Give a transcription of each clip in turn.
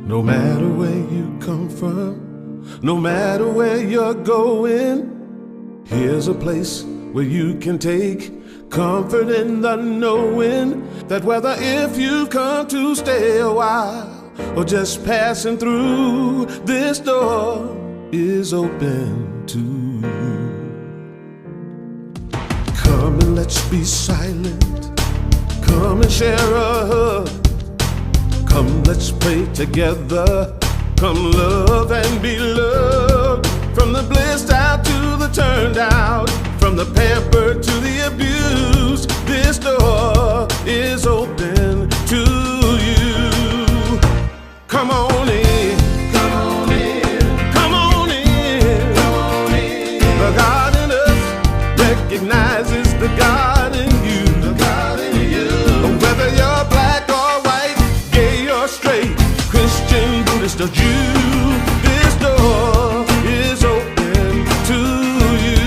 No matter where you come from, no matter where you're going, here's a place where you can take comfort in the knowing that whether if you've come to stay a while or just passing through, this door is open to you. Come and let's be silent. Come and share a hug. Come, let's pray together. Come, love and be loved. From the blissed out to the turned out, from the pampered to the abused, this door is open to you. Come on in. Come on in. Come on in. Come on in. The God in us recognizes the God in you. The God in you. Whether you're black or white, gay or straight, Christian, Buddhist or Jew, this door is open to you.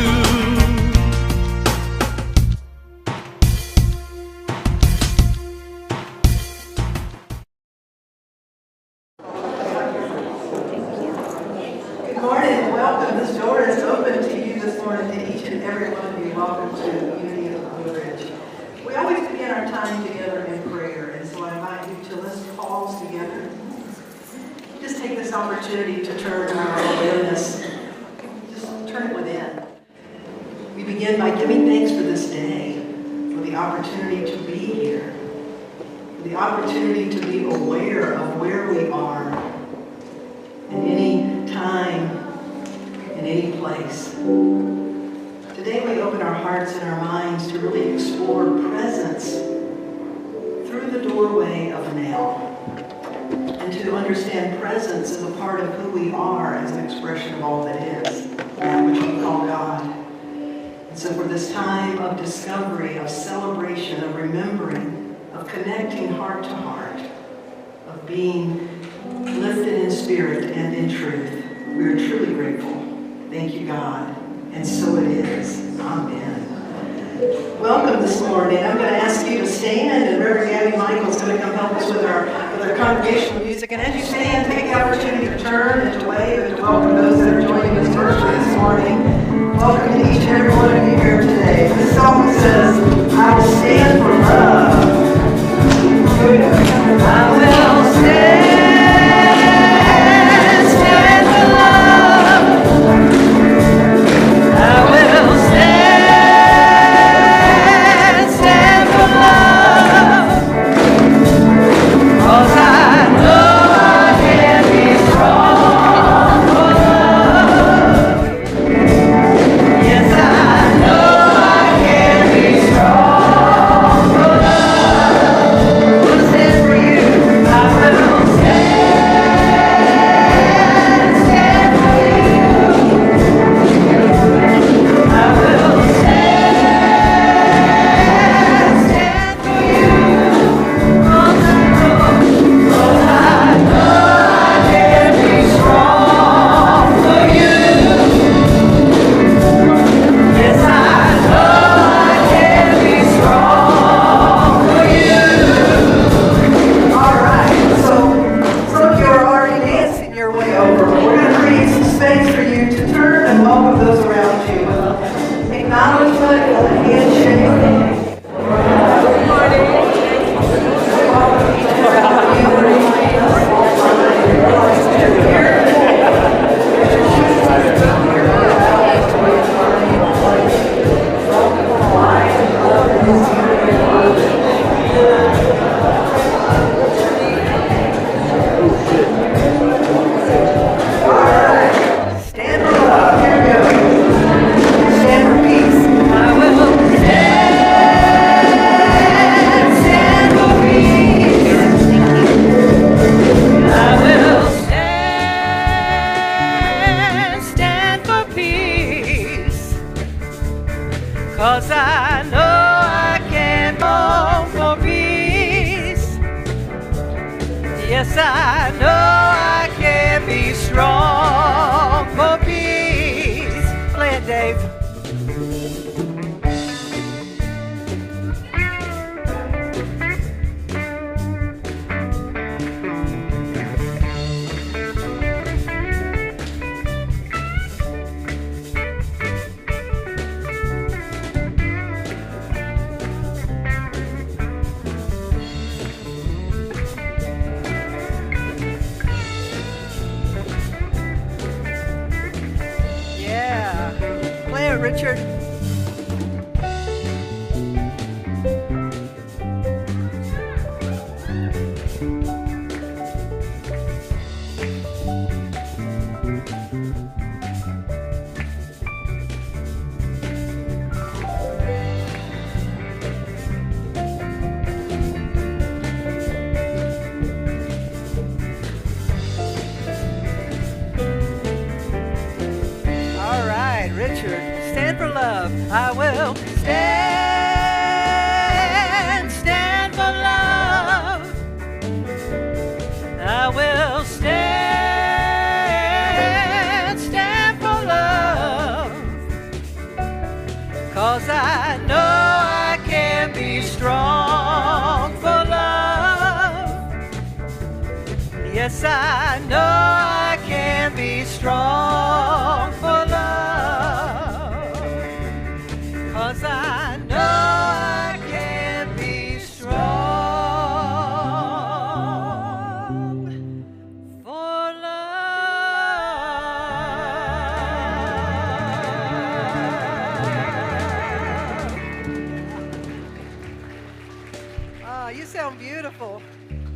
Good morning and welcome. This door is open to you this morning, to each and every one of you. Welcome to Unity of the Blue Ridge. We always begin our time together in prayer, and so I invite you to let's pause together. Just take this opportunity to turn our awareness, just turn it within. We begin by giving thanks for this day, for the opportunity to be here, for the opportunity to be aware of where we are in any time, in any place. Today we open our hearts and our minds to really explore presence through the doorway of now, and to understand presence as a part of who we are as an expression of all that is, that which we call God. And so for this time of discovery, of celebration, of remembering, of connecting heart to heart, of being lifted in spirit and in truth, we are truly grateful. Thank you, God. And so it is. Amen. Welcome this morning. I'm going to ask you to stand, and Reverend Gaby Michel is going to come help us with our congregational music. And as you stand, take the opportunity to turn and to wave and to welcome those that are joining us virtually this morning. Welcome to each and every one of you here today. This song says, I will stand for love. I will stand. Yes, I know I can be strong for peace. Play it, Dave. Richard. Stand for love. I will stand for love. I will stand for love. 'Cause I know I can be strong for love. Yes, I know I can be strong for love. 'Cause I know I can be strong for love. Oh, you sound beautiful.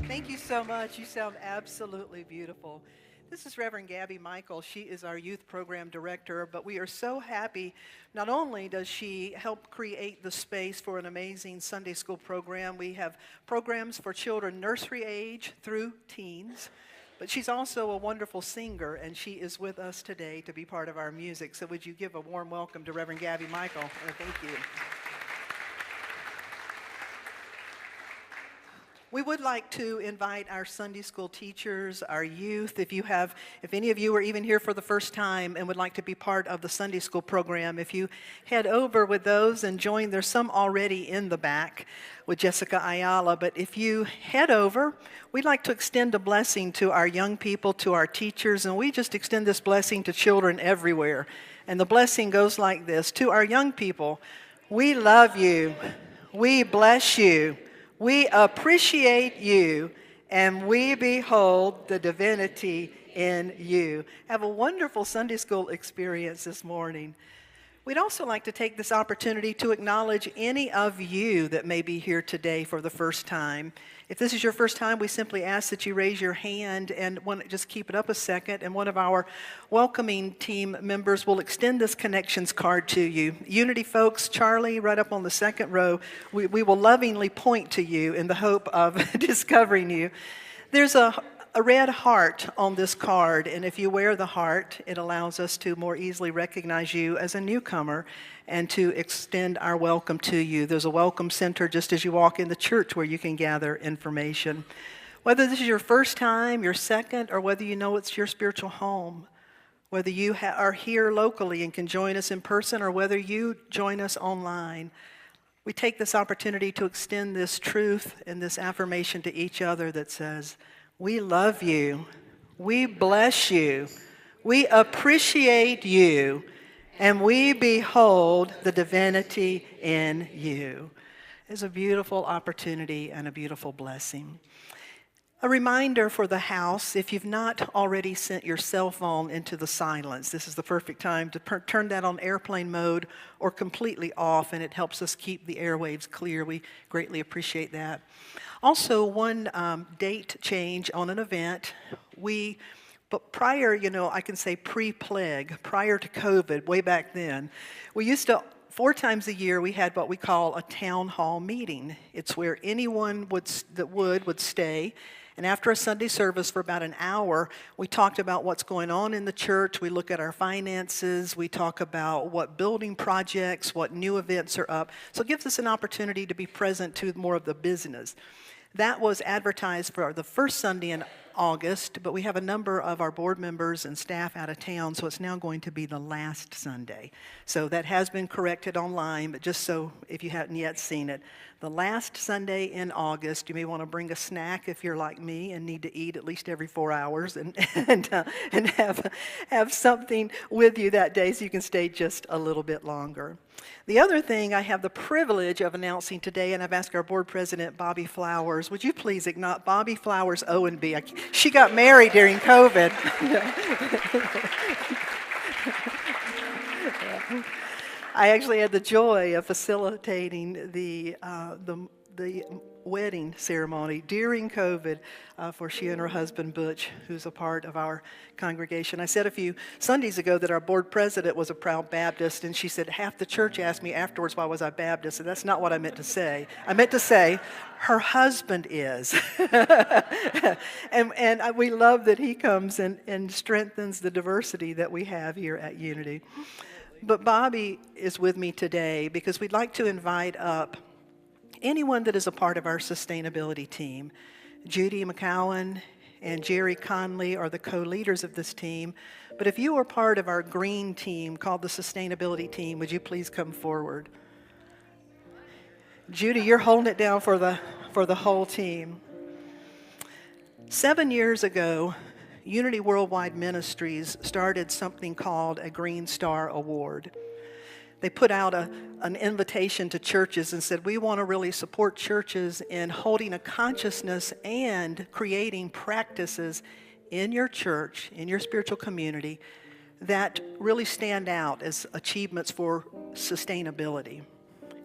Thank you so much. You sound absolutely beautiful. This is Reverend Gaby Michel. She is our youth program director, but we are so happy. Not only does she help create the space for an amazing Sunday school program, we have programs for children nursery age through teens, but she's also a wonderful singer, and she is with us today to be part of our music. So would you give a warm welcome to Reverend Gaby Michel? Thank you. We would like to invite our Sunday school teachers, our youth, if any of you are even here for the first time and would like to be part of the Sunday school program, if you head over with those and join, there's some already in the back with Jessica Ayala, but if you head over, we'd like to extend a blessing to our young people, to our teachers, and we just extend this blessing to children everywhere. And the blessing goes like this: to our young people, we love you, we bless you, we appreciate you, and we behold the divinity in you. Have a wonderful Sunday school experience this morning. We'd also like to take this opportunity to acknowledge any of you that may be here today for the first time. If this is your first time, we simply ask that you raise your hand and just keep it up a second, and one of our welcoming team members will extend this connections card to you. Unity folks, Charlie, right up on the second row, we will lovingly point to you in the hope of discovering you. There's a red heart on this card, and if you wear the heart, it allows us to more easily recognize you as a newcomer and to extend our welcome to you. There's a welcome center just as you walk in the church where you can gather information. Whether this is your first time, your second, or whether you know it's your spiritual home, whether you are here locally and can join us in person, or whether you join us online, we take this opportunity to extend this truth and this affirmation to each other that says, we love you, we bless you, we appreciate you, and we behold the divinity in you. It's a beautiful opportunity and a beautiful blessing. A reminder for the house, if you've not already sent your cell phone into the silence, this is the perfect time to turn that on airplane mode or completely off, and it helps us keep the airwaves clear. We greatly appreciate that. Also, one date change on an event. But prior, I can say pre-plague, prior to COVID, way back then, we used to, 4 times a year, we had what we call a town hall meeting. It's where anyone would stay, and after a Sunday service for about an hour, we talked about what's going on in the church. We look at our finances. We talk about what building projects, what new events are up. So it gives us an opportunity to be present to more of the business. That was advertised for the first Sunday in August, but we have a number of our board members and staff out of town, so it's now going to be the last Sunday. So that has been corrected online, but just so if you haven't yet seen it, the last Sunday in August, you may want to bring a snack if you're like me and need to eat at least every 4 hours and have something with you that day so you can stay just a little bit longer. The other thing I have the privilege of announcing today, and I've asked our board president, Bobby Flowers, would you please acknowledge Bobby Flowers Owenby? She got married during COVID. I actually had the joy of facilitating the wedding ceremony during COVID for she and her husband Butch, who's a part of our congregation. I said a few Sundays ago that our board president was a proud Baptist, and she said half the church asked me afterwards why was I Baptist, and that's not what I meant to say. I meant to say her husband is. and we love that he comes and strengthens the diversity that we have here at Unity. But Bobby is with me today because we'd like to invite up anyone that is a part of our sustainability team. Judy McCowan and Jerry Conley are the co-leaders of this team. But if you are part of our green team called the sustainability team, would you please come forward? Judy, you're holding it down for the whole team. 7 years ago, Unity Worldwide Ministries started something called a Green Star Award. They put out an invitation to churches and said, we want to really support churches in holding a consciousness and creating practices in your church, in your spiritual community, that really stand out as achievements for sustainability.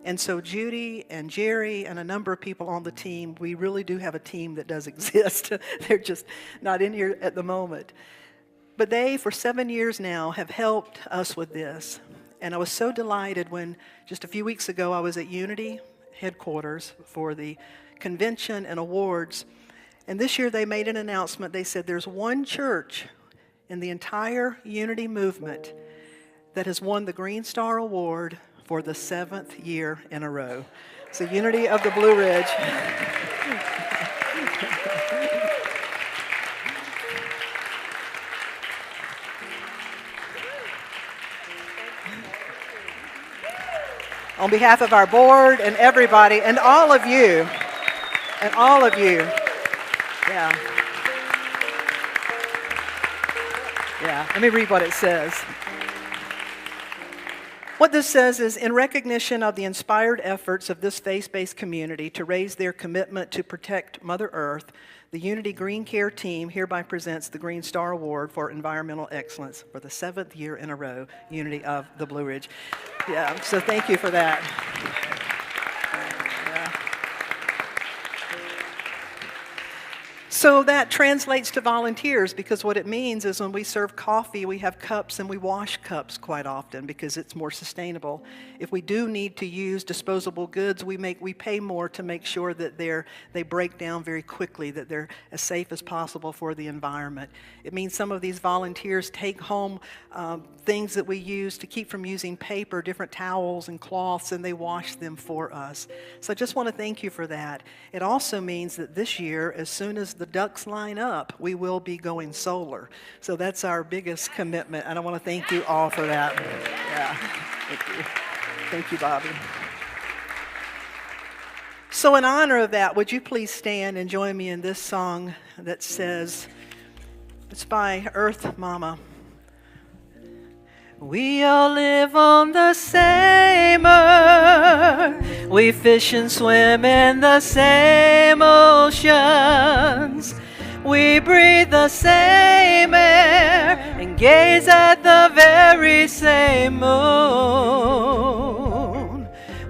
And so Judy and Jerry and a number of people on the team, we really do have a team that does exist. They're just not in here at the moment. But they, for 7 years now, have helped us with this. And I was so delighted when just a few weeks ago I was at Unity headquarters for the convention and awards. And this year they made an announcement. They said there's one church in the entire Unity movement that has won the Green Star Award for the 7th year in a row. It's the Unity of the Blue Ridge. On behalf of our board and everybody and all of you, yeah, let me read what it says. What this says is, in recognition of the inspired efforts of this faith-based community to raise their commitment to protect Mother Earth, the Unity Green Care team hereby presents the Green Star Award for Environmental Excellence for the 7th year in a row, Unity of the Blue Ridge. Yeah, so thank you for that. So that translates to volunteers, because what it means is when we serve coffee, we have cups and we wash cups quite often because it's more sustainable. If we do need to use disposable goods, we pay more to make sure that they break down very quickly, that they're as safe as possible for the environment. It means some of these volunteers take home things that we use to keep from using paper, different towels and cloths, and they wash them for us. So I just want to thank you for that. It also means that this year, as soon as the ducks line up, we will be going solar. So that's our biggest commitment, and I want to thank you all for that. Yeah, thank you. Thank you, Bobby. So in honor of that, would you please stand and join me in this song that says, it's by Earth Mama. We all live on the same earth. We fish and swim in the same oceans. We breathe the same air and gaze at the very same moon.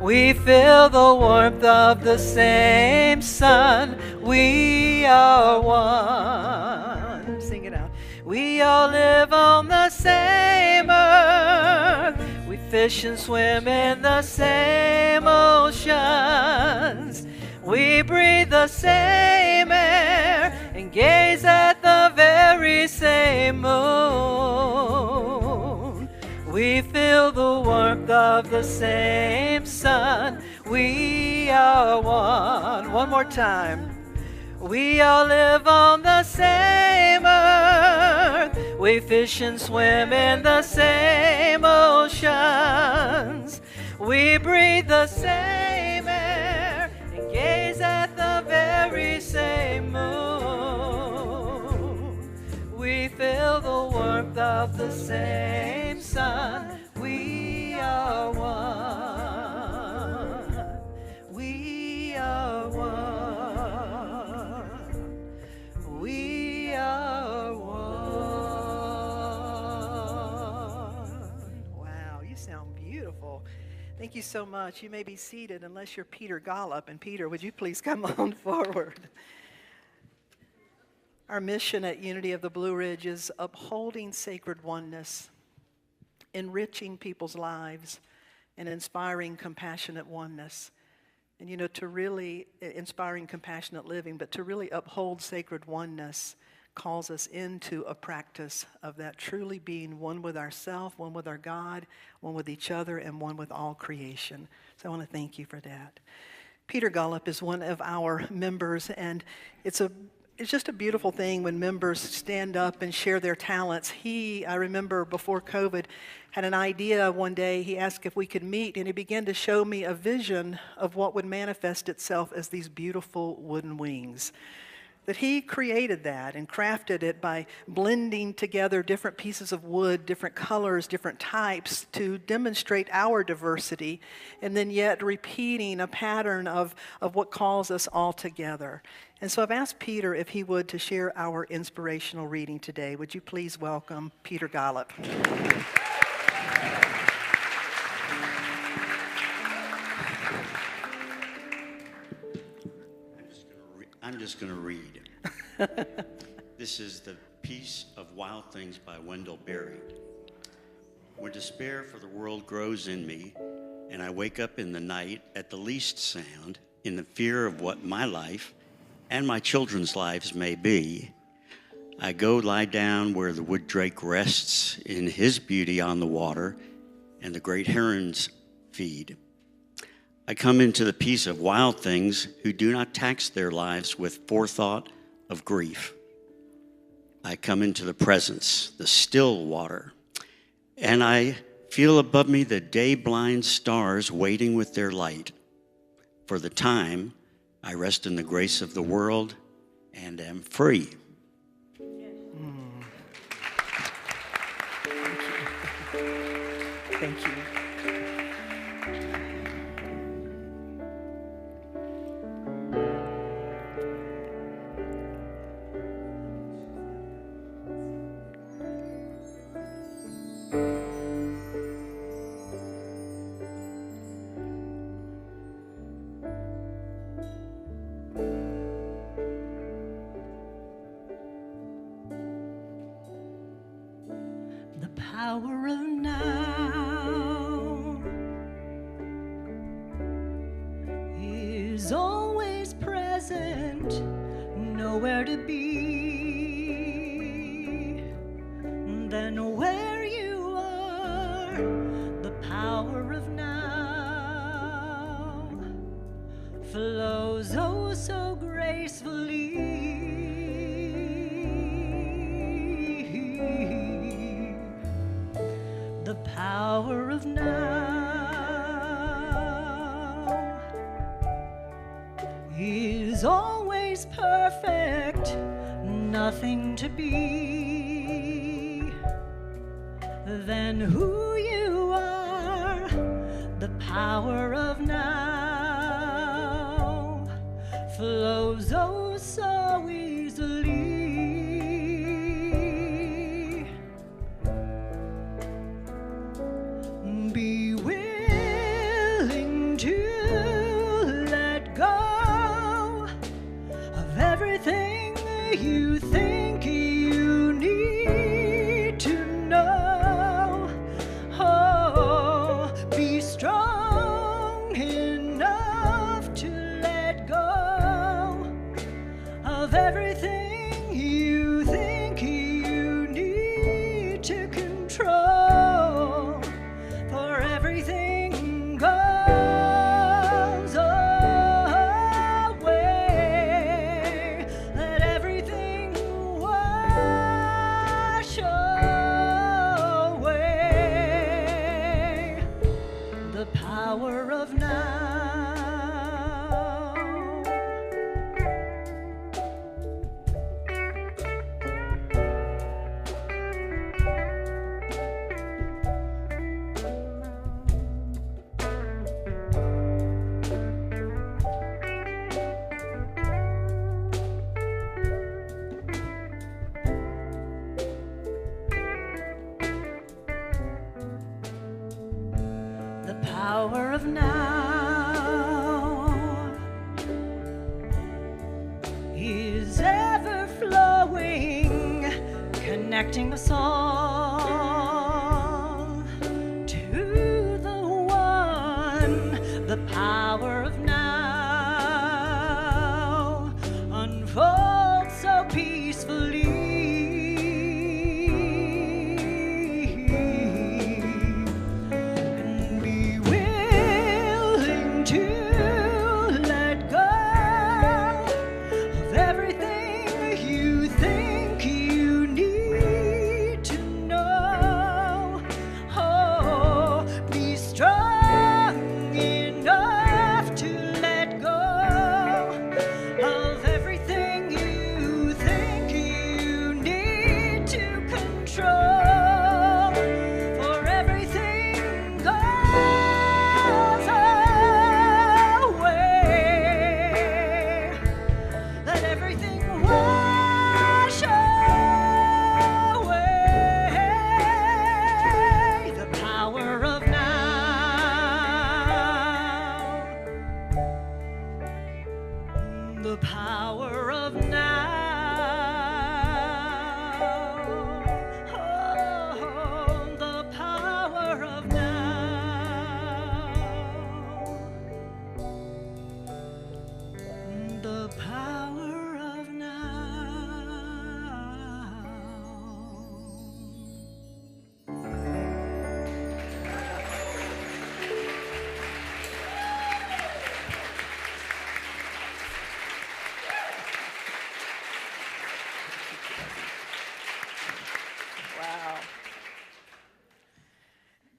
We feel the warmth of the same sun. We are one. Sing it out. We all live on the same earth. We fish and swim in the same oceans. We breathe the same air and gaze at the very same moon. We feel the warmth of the same sun. We are one. One more time. We all live on the same earth. We fish and swim in the same oceans. We breathe the same air and gaze at the very same moon. We feel the warmth of the same sun. We are one. We are one. We are one. Wow, you sound beautiful. Thank you so much. You may be seated unless you're Peter Gollop. And Peter, would you please come on forward? Our mission at Unity of the Blue Ridge is upholding sacred oneness, enriching people's lives, and inspiring compassionate oneness. And to really, inspiring compassionate living, but to really uphold sacred oneness calls us into a practice of that truly being one with ourselves, one with our God, one with each other, and one with all creation. So I want to thank you for that. Peter Gollop is one of our members, and it's just a beautiful thing when members stand up and share their talents. I remember before COVID, had an idea one day. He asked if we could meet, and he began to show me a vision of what would manifest itself as these beautiful wooden wings. That he created that and crafted it by blending together different pieces of wood, different colors, different types to demonstrate our diversity, and then yet repeating a pattern of what calls us all together. And so I've asked Peter if he would to share our inspirational reading today. Would you please welcome Peter Gollop? I'm just going to read. This is The Peace of Wild Things by Wendell Berry. When despair for the world grows in me, and I wake up in the night at the least sound, in the fear of what my life and my children's lives may be, I go lie down where the wood drake rests in his beauty on the water, and the great herons feed. I come into the peace of wild things who do not tax their lives with forethought of grief. I come into the presence, the still water, and I feel above me the day-blind stars waiting with their light. For the time, I rest in the grace of the world and am free. Thank you. The power of now is always present, nowhere to be than where you are. The power of now flows oh so gracefully. The power of now is always perfect, nothing to be than who you are. The power of now flows oh so easily. Be willing to let go of everything you think you need to know. Oh, be strong enough to let go of everything you think you need to control. For everything goes away. Let everything wash away. The power of now. power of now is ever flowing, connecting us all to the one. The power of now unfolds so peacefully.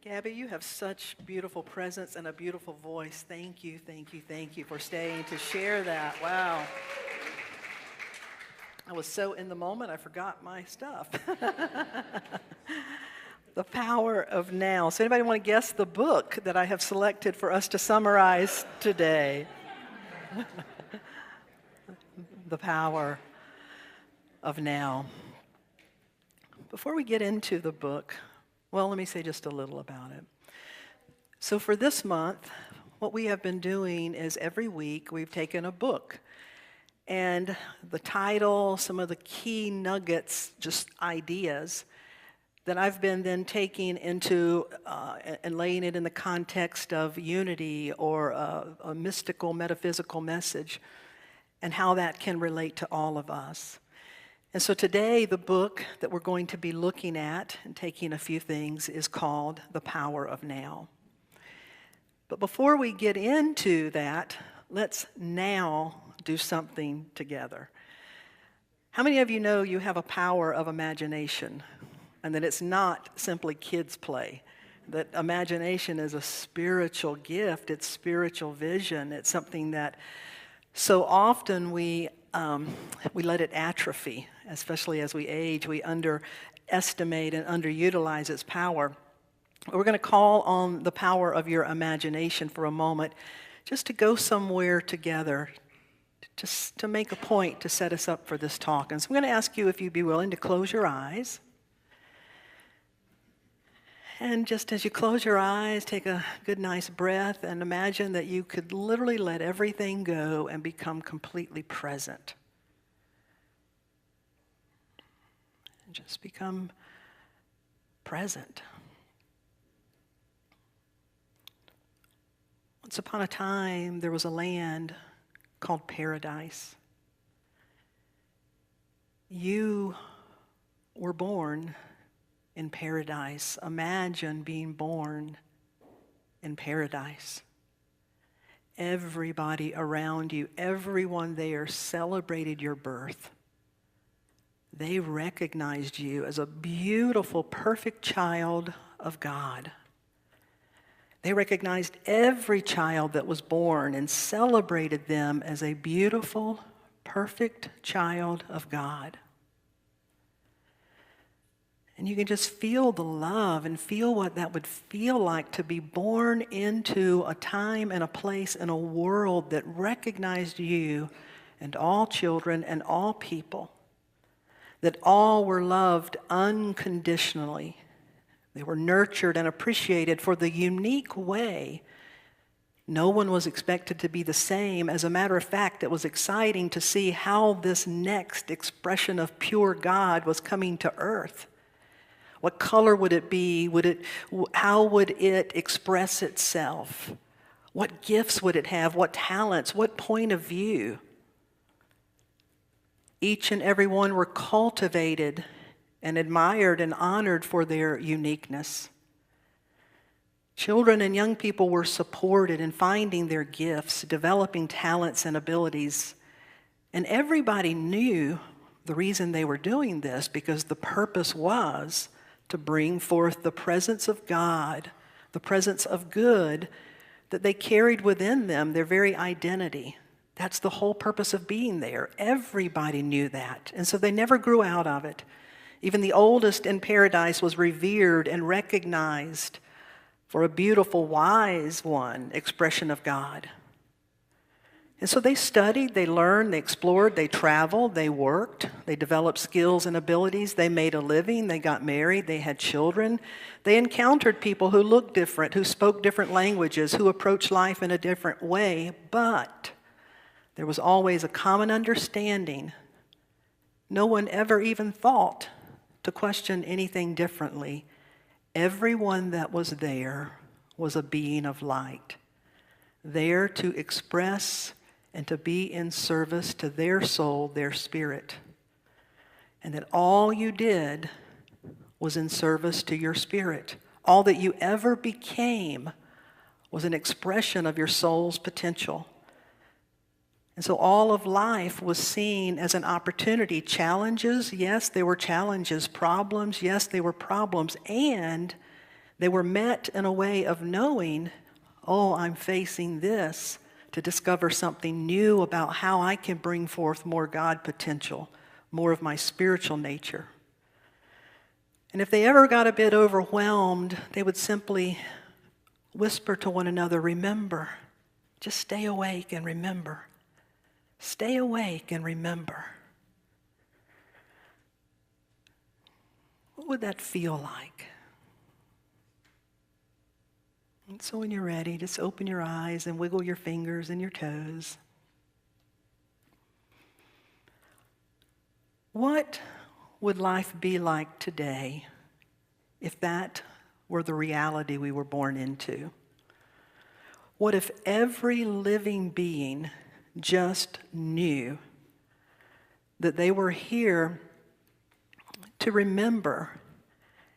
Gaby, you have such beautiful presence and a beautiful voice. Thank you, thank you, thank you for staying to share that. Wow. I was so in the moment, I forgot my stuff. The power of now. So anybody want to guess the book that I have selected for us to summarize today? The power of now. Before we get into the book, well, let me say just a little about it. So for this month, what we have been doing is every week we've taken a book. And the title, some of the key nuggets, just ideas, that I've been then taking into and laying it in the context of unity or a mystical, metaphysical message, and how that can relate to all of us. And so today, the book that we're going to be looking at and taking a few things is called The Power of Now. But before we get into that, let's now do something together. How many of you know you have a power of imagination and that it's not simply kids' play? That imagination is a spiritual gift, it's spiritual vision, it's something that so often we let it atrophy, especially as we age. We underestimate and underutilize its power. We're going to call on the power of your imagination for a moment, just to go somewhere together, just to make a point to set us up for this talk. And so I'm going to ask you if you'd be willing to close your eyes. And just as you close your eyes, take a good, nice breath and imagine that you could literally let everything go and become completely present. And just become present. Once upon a time, there was a land called Paradise. You were born in paradise. Imagine being born in paradise. Everybody around you, everyone there celebrated your birth. They recognized you as a beautiful, perfect child of God. They recognized every child that was born and celebrated them as a beautiful, perfect child of God. And you can just feel the love and feel what that would feel like to be born into a time and a place and a world that recognized you and all children and all people, that all were loved unconditionally. They were nurtured and appreciated for the unique way No one was expected to be the same. As a matter of fact, it was exciting to see how this next expression of pure God was coming to earth. What color would it be? How would it express itself? What gifts would it have? What talents? What point of view? Each and every one were cultivated and admired and honored for their uniqueness. Children and young people were supported in finding their gifts, developing talents and abilities. And everybody knew the reason they were doing this, because the purpose was to bring forth the presence of God, the presence of good that they carried within them, their very identity. That's the whole purpose of being there. Everybody knew that. And so they never grew out of it. Even the oldest in paradise was revered and recognized for a beautiful, wise one, expression of God. And so they studied, they learned, they explored, they traveled, they worked, they developed skills and abilities, they made a living, they got married, they had children. They encountered people who looked different, who spoke different languages, who approached life in a different way, but there was always a common understanding. No one ever even thought to question anything differently. Everyone that was there was a being of light, there to express and to be in service to their soul, their spirit. And that all you did was in service to your spirit. All that you ever became was an expression of your soul's potential. And so all of life was seen as an opportunity. Challenges, yes, there were challenges. Problems, yes, they were problems. And they were met in a way of knowing, oh, I'm facing this, to discover something new about how I can bring forth more God potential, more of my spiritual nature. And if they ever got a bit overwhelmed, they would simply whisper to one another, remember, just stay awake and remember. Stay awake and remember. What would that feel like? And so when you're ready, just open your eyes and wiggle your fingers and your toes. What would life be like today if that were the reality we were born into? What if every living being just knew that they were here to remember,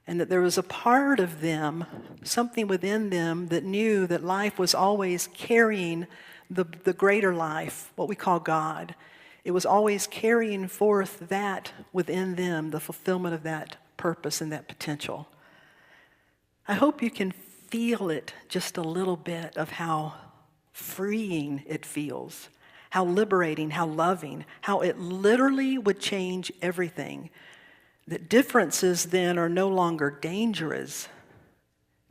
and that there was a part of them, something within them, that knew that life was always carrying the greater life, what we call God. It was always carrying forth that within them, the fulfillment of that purpose and that potential. I hope you can feel it just a little bit of how freeing it feels, how liberating, how loving, how it literally would change everything. That differences then are no longer dangerous.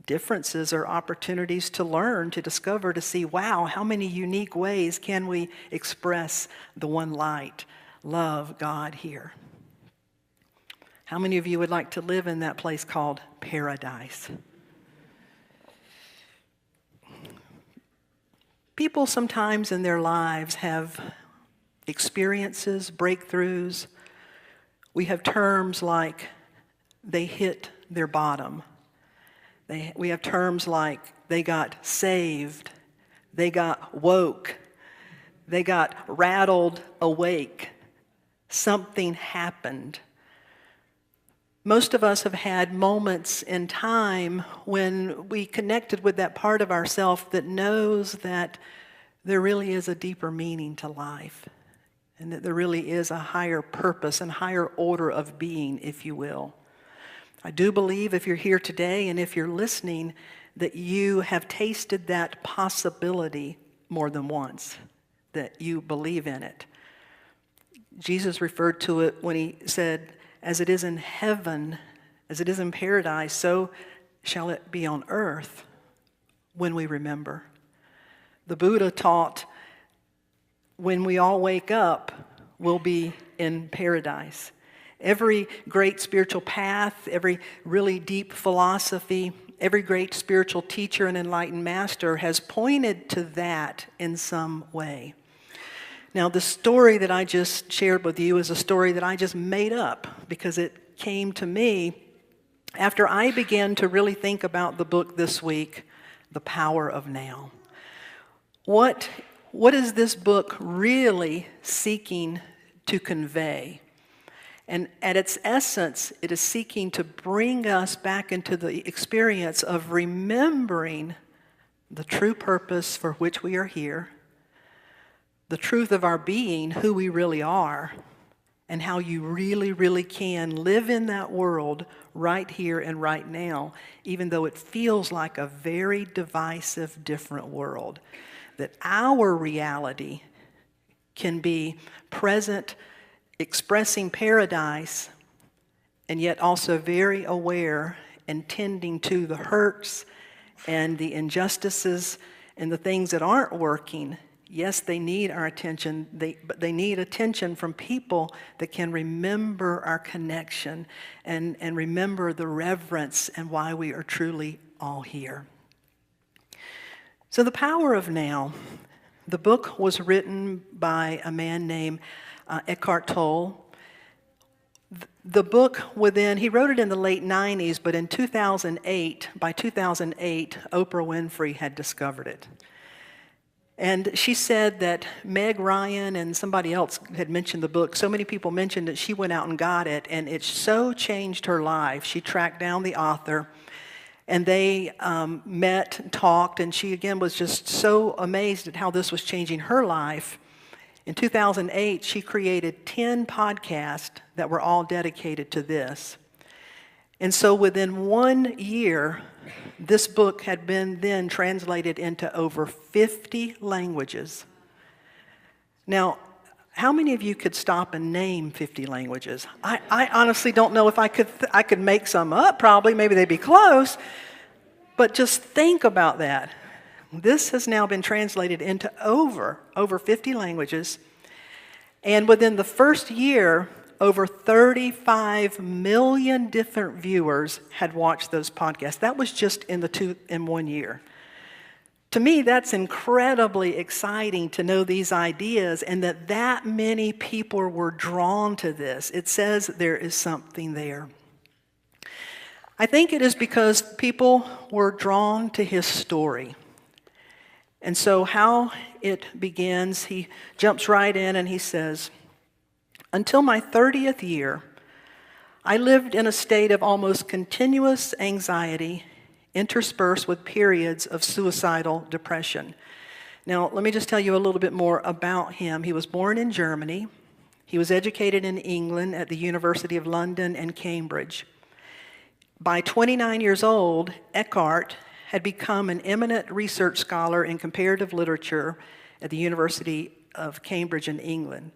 Differences are opportunities to learn, to discover, to see, wow, how many unique ways can we express the one light, love, God here? How many of you would like to live in that place called paradise? People sometimes in their lives have experiences, breakthroughs. We have terms like they hit their bottom. We have terms like they got saved, they got woke, they got rattled awake. Something happened. Most of us have had moments in time when we connected with that part of ourself that knows that there really is a deeper meaning to life, and that there really is a higher purpose and higher order of being, if you will. I do believe if you're here today and if you're listening, that you have tasted that possibility more than once, that you believe in it. Jesus referred to it when he said, as it is in heaven, as it is in paradise, so shall it be on earth when we remember. The Buddha taught when we all wake up, we'll be in paradise. Every great spiritual path, every really deep philosophy, every great spiritual teacher and enlightened master has pointed to that in some way. Now, the story that I just shared with you is a story that I just made up because it came to me after I began to really think about the book this week, The Power of Now. What is this book really seeking to convey? And at its essence, it is seeking to bring us back into the experience of remembering the true purpose for which we are here, the truth of our being, who we really are, and how you really, really can live in that world right here and right now, even though it feels like a very divisive, different world. That our reality can be present, expressing paradise, and yet also very aware and tending to the hurts and the injustices and the things that aren't working. Yes, they need our attention, but they need attention from people that can remember our connection and remember the reverence and why we are truly all here. So The Power of Now, the book was written by a man named Eckhart Tolle. The book he wrote it in the late 90s, but in 2008, by 2008, Oprah Winfrey had discovered it. And she said that Meg Ryan and somebody else had mentioned the book. So many people mentioned that she went out and got it, and it so changed her life. She tracked down the author, and they met and talked, and she again was just so amazed at how this was changing her life. In 2008, she created 10 podcasts that were all dedicated to this. And so within 1 year, this book had been then translated into over 50 languages. Now, how many of you could stop and name 50 languages? I honestly don't know if I could make some up, probably. Maybe they'd be close. But just think about that. This has now been translated into over 50 languages. And within the first year, over 35 million different viewers had watched those podcasts. That was just in 1 year. To me, that's incredibly exciting to know these ideas and that many people were drawn to this. It says there is something there. I think it is because people were drawn to his story. And so how it begins, he jumps right in and he says, "Until my 30th year, I lived in a state of almost continuous anxiety, interspersed with periods of suicidal depression." Now, let me just tell you a little bit more about him. He was born in Germany. He was educated in England at the University of London and Cambridge. By 29 years old, Eckhart had become an eminent research scholar in comparative literature at the University of Cambridge in England.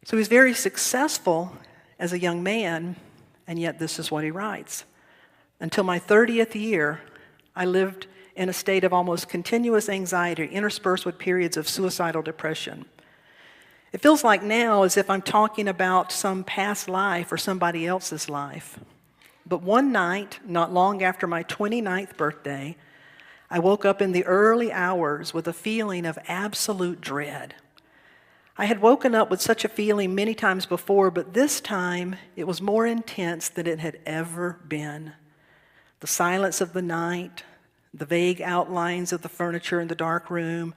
So he was very successful as a young man, and yet this is what he writes. "Until my 30th year, I lived in a state of almost continuous anxiety, interspersed with periods of suicidal depression. It feels like now as if I'm talking about some past life or somebody else's life. But one night, not long after my 29th birthday, I woke up in the early hours with a feeling of absolute dread. I had woken up with such a feeling many times before, but this time it was more intense than it had ever been. The silence of the night, the vague outlines of the furniture in the dark room,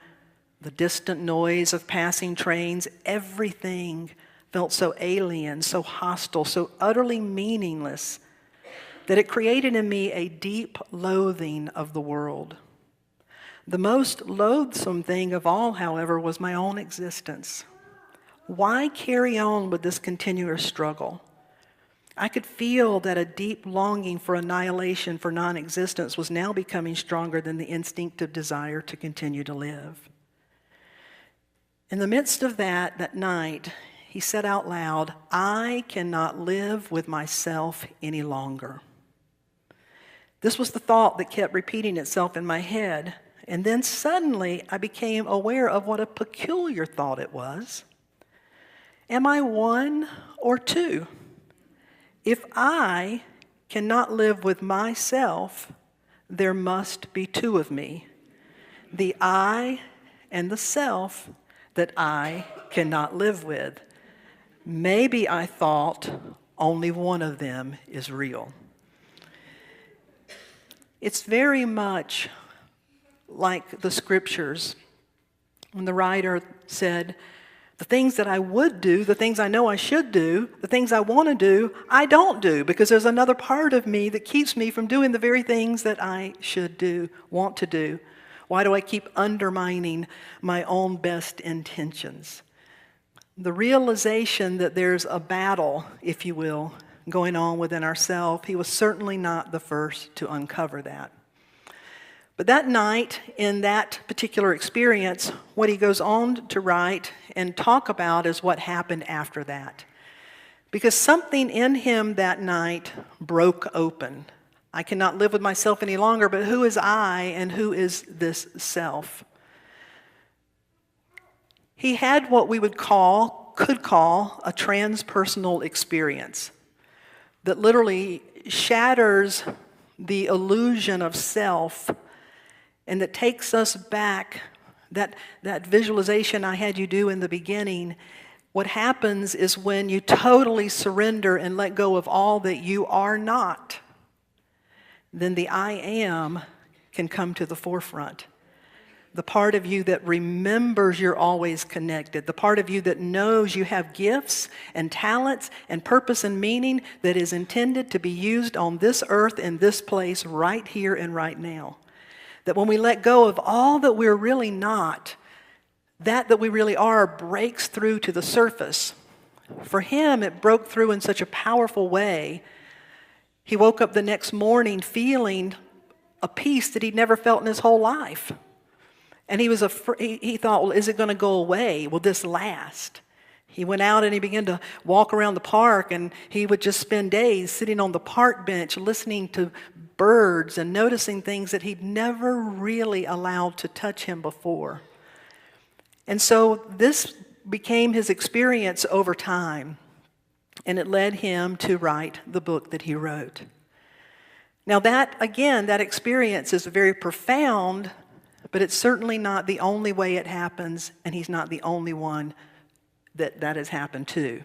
the distant noise of passing trains, everything felt so alien, so hostile, so utterly meaningless that it created in me a deep loathing of the world. The most loathsome thing of all, however, was my own existence. Why carry on with this continuous struggle? I could feel that a deep longing for annihilation, for non-existence, was now becoming stronger than the instinctive desire to continue to live. In the midst of that night, he said out loud, I cannot live with myself any longer. This was the thought that kept repeating itself in my head. And then suddenly I became aware of what a peculiar thought it was. Am I one or two? If I cannot live with myself, there must be two of me, the I and the self that I cannot live with. Maybe I thought only one of them is real. It's very much like the scriptures when the writer said, the things that I would do, the things I know I should do, the things I want to do, I don't do because there's another part of me that keeps me from doing the very things that I should do, want to do. Why do I keep undermining my own best intentions? The realization that there's a battle, if you will, going on within ourselves, he was certainly not the first to uncover that. But that night, in that particular experience, what he goes on to write and talk about is what happened after that. Because something in him that night broke open. I cannot live with myself any longer, but who is I and who is this self? He had what we could call a transpersonal experience that literally shatters the illusion of self and that takes us back, that visualization I had you do in the beginning. What happens is when you totally surrender and let go of all that you are not, then the I am can come to the forefront. The part of you that remembers you're always connected, the part of you that knows you have gifts and talents and purpose and meaning that is intended to be used on this earth in this place right here and right now. That when we let go of all that we're really not, that we really are breaks through to the surface. For him, it broke through in such a powerful way. He woke up the next morning feeling a peace that he'd never felt in his whole life. And he thought, well, is it going to go away? Will this last? He went out and he began to walk around the park, and he would just spend days sitting on the park bench listening to birds and noticing things that he'd never really allowed to touch him before. And so this became his experience over time, and it led him to write the book that he wrote. Now that experience is very profound, but it's certainly not the only way it happens, and he's not the only one that has happened to.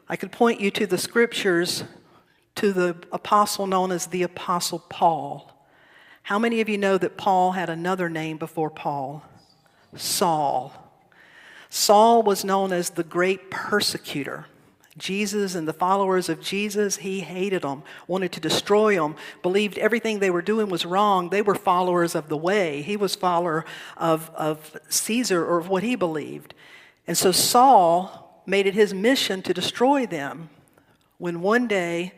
I could point you to the scriptures, to the apostle known as the Apostle Paul. How many of you know that Paul had another name before Paul? Saul. Saul was known as the great persecutor. Jesus and the followers of Jesus, he hated them, wanted to destroy them, believed everything they were doing was wrong. They were followers of the way. He was follower of Caesar, or of what he believed. And so Saul made it his mission to destroy them. When one day,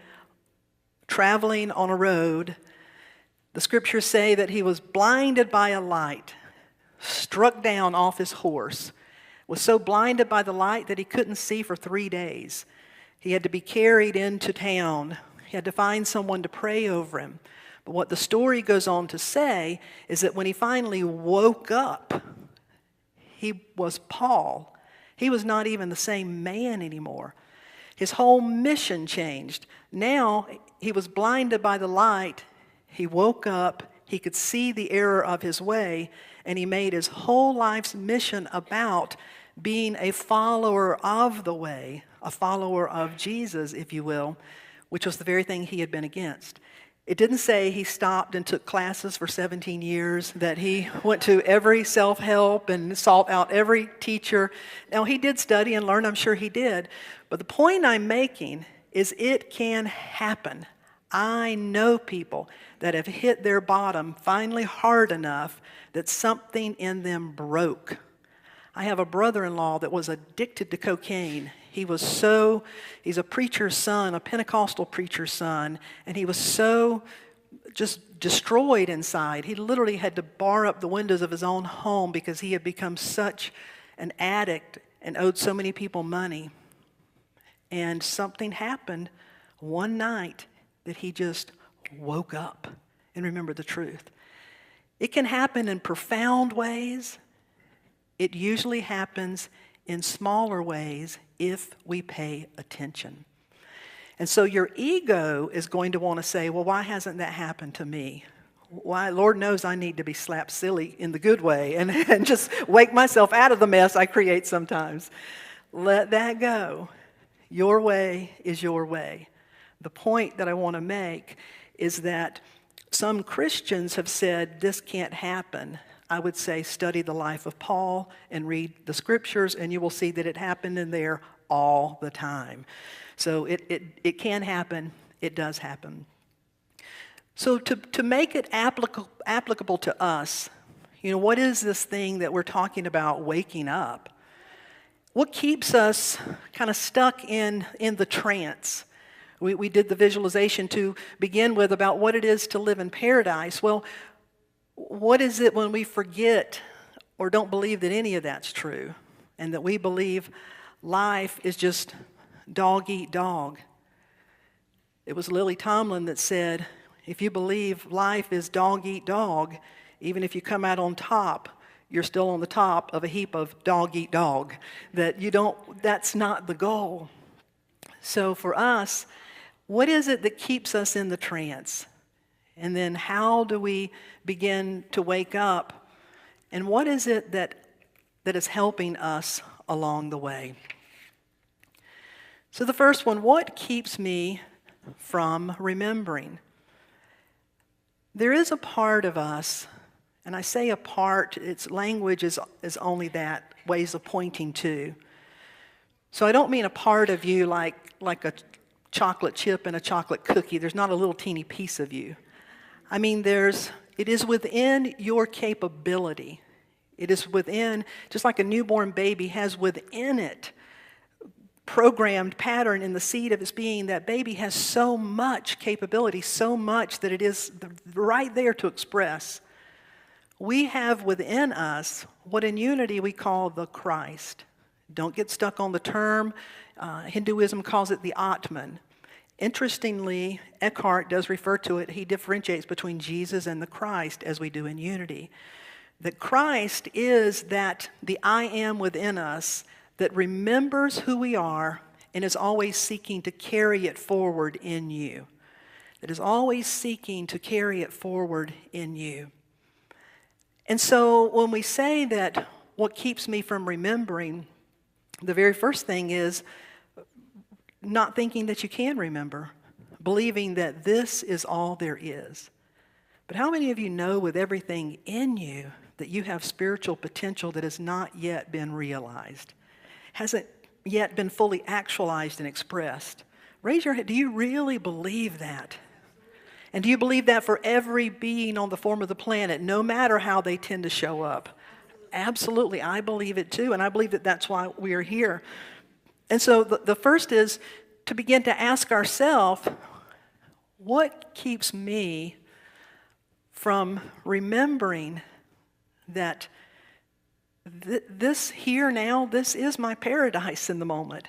traveling on a road, the scriptures say that he was blinded by a light, struck down off his horse, was so blinded by the light that he couldn't see for 3 days. He had to be carried into town. He had to find someone to pray over him. But what the story goes on to say is that when he finally woke up, he was Paul. He was not even the same man anymore. His whole mission changed. Now he was blinded by the light. He woke up. He could see the error of his way, and he made his whole life's mission about being a follower of the way, a follower of Jesus, if you will, which was the very thing he had been against. It didn't say he stopped and took classes for 17 years, that he went to every self-help and sought out every teacher. Now, he did study and learn, I'm sure he did. But the point I'm making is it can happen. I know people that have hit their bottom finally hard enough that something in them broke. I have a brother-in-law that was addicted to cocaine. He's a preacher's son, a Pentecostal preacher's son, and he was so just destroyed inside. He literally had to bar up the windows of his own home because he had become such an addict and owed so many people money. And something happened one night that he just woke up and remembered the truth. It can happen in profound ways. It usually happens in smaller ways if we pay attention. And so your ego is going to want to say, well, why hasn't that happened to me? Why, Lord knows I need to be slapped silly in the good way and just wake myself out of the mess I create sometimes. Let that go. Your way is your way. The point that I want to make is that some Christians have said this can't happen. I would say study the life of Paul and read the scriptures, and you will see that it happened in there all the time. So it can happen. It does happen. So to make it applicable to us, what is this thing that we're talking about, waking up? What keeps us kind of stuck in the trance? We did the visualization to begin with about what it is to live in paradise. Well, what is it when we forget or don't believe that any of that's true, and that we believe life is just dog eat dog? It was Lily Tomlin that said, if you believe life is dog eat dog, even if you come out on top, you're still on the top of a heap of dog eat dog. That's not the goal. So for us, what is it that keeps us in the trance? And then how do we begin to wake up? And what is it that is helping us along the way? So the first one, what keeps me from remembering? There is a part of us, and I say a part, its language is only that, ways of pointing to. So I don't mean a part of you like a chocolate chip and a chocolate cookie. There's not a little teeny piece of you. I mean, it is within your capability. It is within, just like a newborn baby has within it programmed pattern in the seed of its being. That baby has so much capability, so much that it is right there to express. We have within us what in unity we call the Christ. Don't get stuck on the term. Hinduism calls it the Atman. Interestingly, Eckhart does refer to it. He differentiates between Jesus and the Christ as we do in unity. That Christ is that the I am within us that remembers who we are and is always seeking to carry it forward in you. That is always seeking to carry it forward in you. And so when we say that what keeps me from remembering, the very first thing is not thinking that you can remember, believing that this is all there is. But how many of you know with everything in you that you have spiritual potential that has not yet been realized? Hasn't yet been fully actualized and expressed? Raise your hand. Do you really believe that? And do you believe that for every being on the form of the planet, no matter how they tend to show up? Absolutely, I believe it too, and I believe that that's why we are here. And so the first is to begin to ask ourselves, what keeps me from remembering that this here now, this is my paradise in the moment.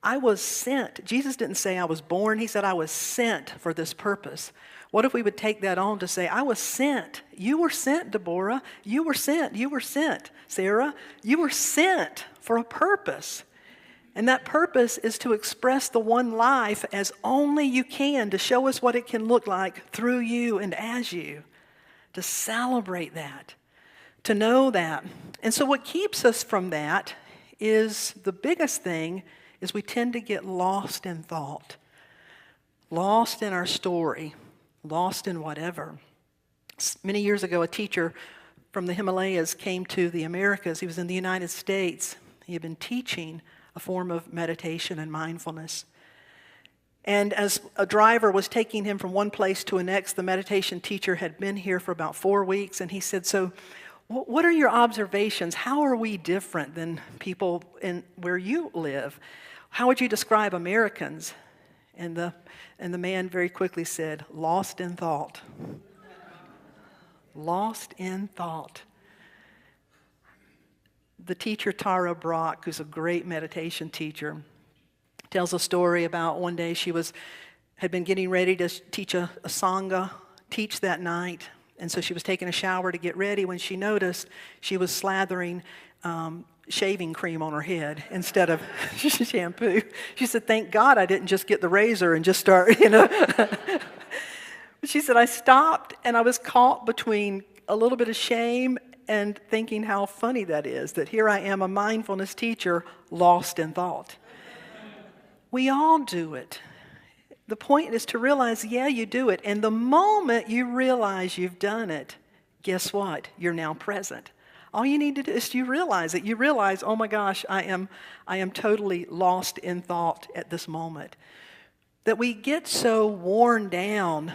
I was sent. Jesus didn't say I was born. He said I was sent for this purpose. What if we would take that on to say, I was sent. You were sent, Deborah. You were sent. You were sent, Sarah. You were sent for a purpose. And that purpose is to express the one life as only you can, to show us what it can look like through you and as you, to celebrate that, to know that. And so what keeps us from that is, the biggest thing is we tend to get lost in thought, lost in our story, lost in whatever. Many years ago, a teacher from the Himalayas came to the Americas. He was in the United States. He had been teaching a form of meditation and mindfulness. And as a driver was taking him from one place to the next, the meditation teacher had been here for about 4 weeks, and he said, so what are your observations? How are we different than people in where you live? How would you describe Americans? And the man very quickly said, lost in thought. Lost in thought. The teacher, Tara Brock, who's a great meditation teacher, tells a story about one day she had been getting ready to teach a Sangha, teach that night. And so she was taking a shower to get ready when she noticed she was slathering shaving cream on her head instead of shampoo. She said, thank God I didn't just get the razor and just start, She said, I stopped and I was caught between a little bit of shame and thinking how funny that is, that here I am, a mindfulness teacher, lost in thought. We all do it. The point is to realize, yeah, you do it. And the moment you realize you've done it, guess what? You're now present. All you need to do is you realize it. You realize, oh my gosh, I am totally lost in thought at this moment. That we get so worn down,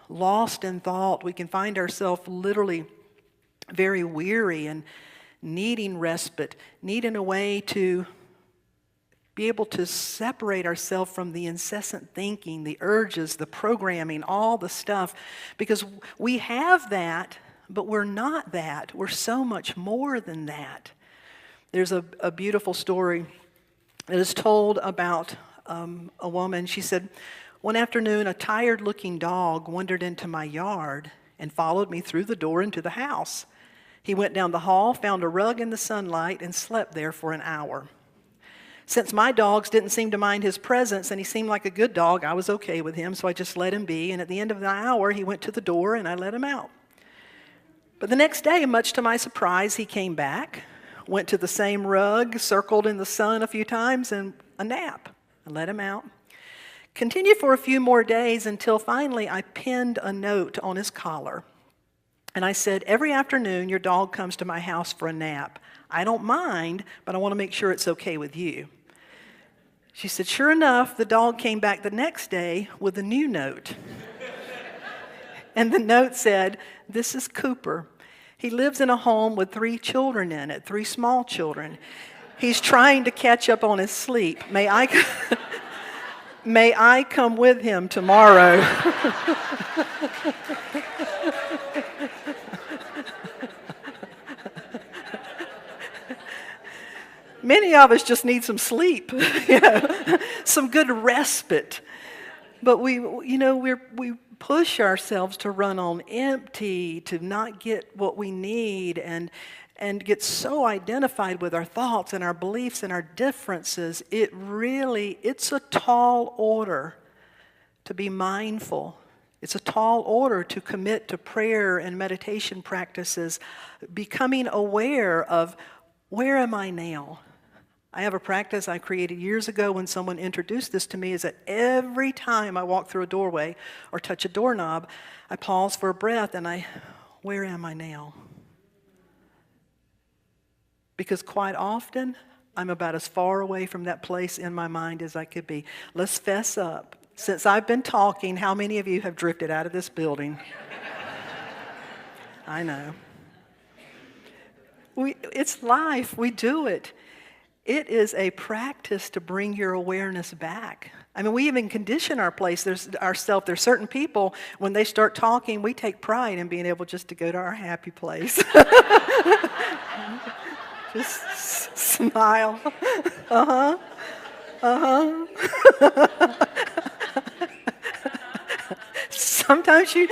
lost in thought, we can find ourselves literally very weary and needing respite, needing a way to be able to separate ourselves from the incessant thinking, the urges, the programming, all the stuff, because we have that, but we're not that. We're so much more than that. There's a beautiful story that is told about a woman. She said, one afternoon, a tired-looking dog wandered into my yard and followed me through the door into the house. He went down the hall, found a rug in the sunlight, and slept there for an hour. Since my dogs didn't seem to mind his presence and he seemed like a good dog, I was okay with him, so I just let him be. And at the end of the hour, he went to the door and I let him out. But the next day, much to my surprise, he came back, went to the same rug, circled in the sun a few times, and a nap. I let him out. Continued for a few more days until finally I pinned a note on his collar. And I said, every afternoon your dog comes to my house for a nap. I don't mind, but I want to make sure it's okay with you. She said, sure enough, the dog came back the next day with a new note. And the note said, this is Cooper. He lives in a home with 3 children in it, 3 small children. He's trying to catch up on his sleep. May I come with him tomorrow? Many of us just need some sleep, some good respite. But we push ourselves to run on empty, to not get what we need, and get so identified with our thoughts and our beliefs and our differences. It's a tall order to be mindful. It's a tall order to commit to prayer and meditation practices, becoming aware of, where am I now? I have a practice I created years ago when someone introduced this to me, is that every time I walk through a doorway or touch a doorknob, I pause for a breath and where am I now? Because quite often, I'm about as far away from that place in my mind as I could be. Let's fess up. Since I've been talking, how many of you have drifted out of this building? I know. It's life. We do it. It is a practice to bring your awareness back. I mean, we even condition ourselves. There's certain people, when they start talking, we take pride in being able just to go to our happy place. Just smile. Uh-huh. Uh-huh. Sometimes you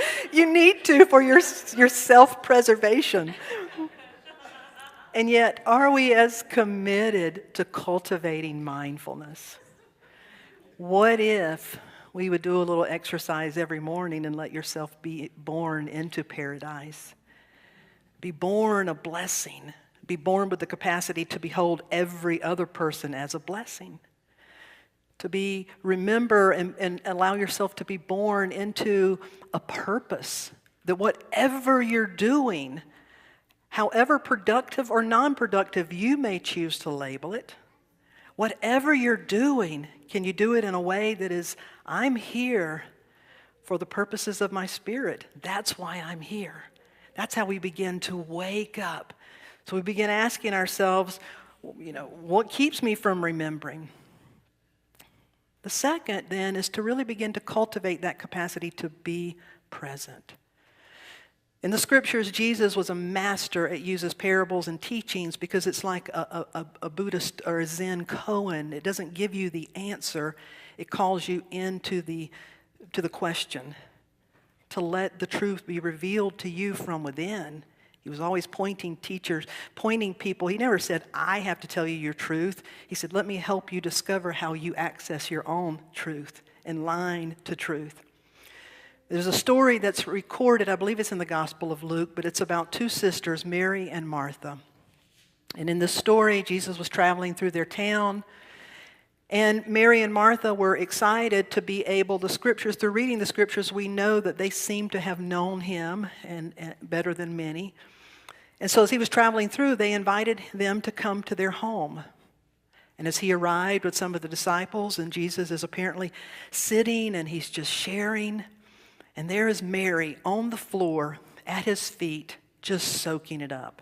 need to for your self-preservation. And yet, are we as committed to cultivating mindfulness? What if we would do a little exercise every morning and let yourself be born into paradise? Be born a blessing. Be born with the capacity to behold every other person as a blessing. To remember and allow yourself to be born into a purpose. That whatever you're doing, however productive or non-productive you may choose to label it, whatever you're doing, can you do it in a way that is, I'm here for the purposes of my spirit. That's why I'm here. That's how we begin to wake up. So we begin asking ourselves, what keeps me from remembering? The second, then, is to really begin to cultivate that capacity to be present. In the scriptures, Jesus was a master at uses parables and teachings because it's like a Buddhist or a Zen koan. It doesn't give you the answer. It calls you into the question, to let the truth be revealed to you from within. He was always pointing people. He never said, I have to tell you your truth. He said, let me help you discover how you access your own truth in line to truth. There's a story that's recorded, I believe it's in the Gospel of Luke, but it's about two sisters, Mary and Martha. And in this story, Jesus was traveling through their town, and Mary and Martha were excited to be able, through reading the scriptures, we know that they seemed to have known him and better than many. And so as he was traveling through, they invited them to come to their home. And as he arrived with some of the disciples, and Jesus is apparently sitting and he's just sharing, and there is Mary on the floor at his feet, just soaking it up.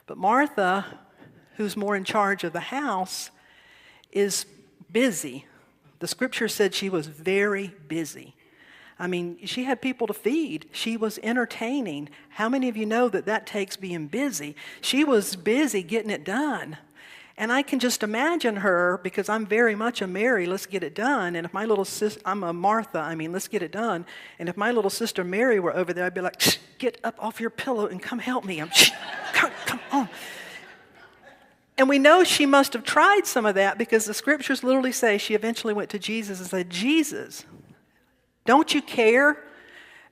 But Martha, who's more in charge of the house, is busy. The scripture said she was very busy. I mean, she had people to feed. She was entertaining. How many of you know that that takes being busy? She was busy getting it done. And I can just imagine her, because I'm very much a Mary, let's get it done. And if my little sister, I'm a Martha, let's get it done. And if my little sister Mary were over there, I'd be like, get up off your pillow and come help me. Come on. And we know she must have tried some of that, because the scriptures literally say she eventually went to Jesus and said, Jesus, don't you care?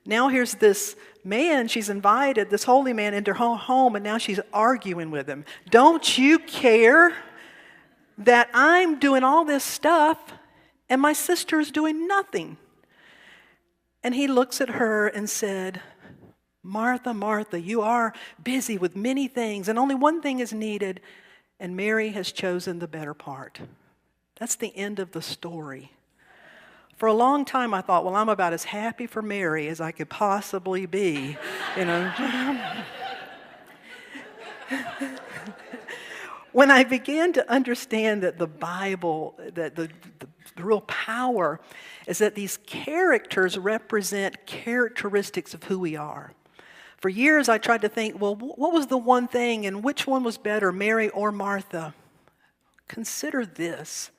Now here's this man, she's invited, this holy man, into her home, and now she's arguing with him. Don't you care that I'm doing all this stuff and my sister's doing nothing? And he looks at her and said, Martha, Martha, you are busy with many things, and only one thing is needed, and Mary has chosen the better part. That's the end of the story. For a long time, I thought, well, I'm about as happy for Mary as I could possibly be, When I began to understand that the Bible, that the real power is that these characters represent characteristics of who we are. For years, I tried to think, well, what was the one thing, and which one was better, Mary or Martha? Consider this.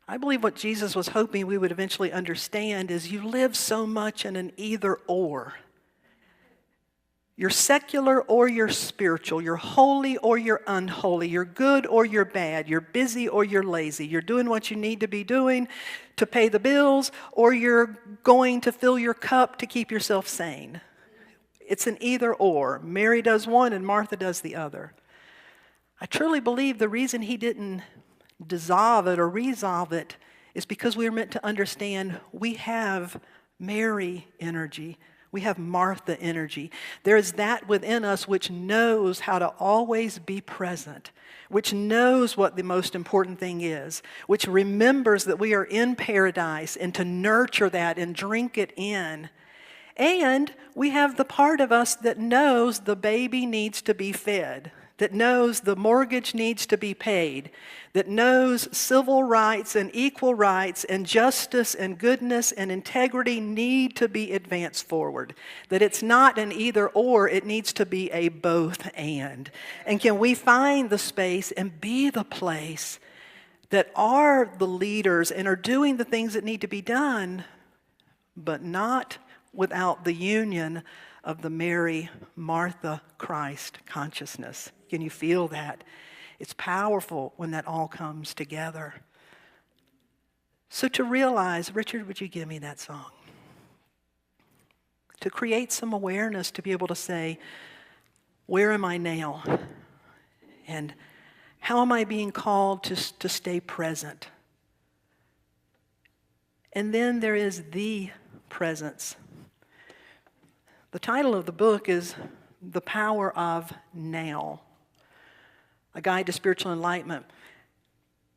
I believe what Jesus was hoping we would eventually understand is you live so much in an either or. You're secular or you're spiritual. You're holy or you're unholy. You're good or you're bad. You're busy or you're lazy. You're doing what you need to be doing to pay the bills, or you're going to fill your cup to keep yourself sane. It's an either or. Mary does one and Martha does the other. I truly believe the reason he didn't dissolve it or resolve it is because we are meant to understand we have Mary energy. We have Martha energy. There is that within us which knows how to always be present, which knows what the most important thing is, which remembers that we are in paradise and to nurture that and drink it in. And we have the part of us that knows the baby needs to be fed, that knows the mortgage needs to be paid, that knows civil rights and equal rights and justice and goodness and integrity need to be advanced forward, that it's not an either or, it needs to be a both and. And can we find the space and be the place that are the leaders and are doing the things that need to be done, but not without the union of the Mary, Martha, Christ consciousness. Can you feel that? It's powerful when that all comes together. So to realize, Richard, would you give me that song? To create some awareness to be able to say, where am I now? And how am I being called to stay present? And then there is the presence. The title of the book is The Power of Now, a guide to spiritual enlightenment.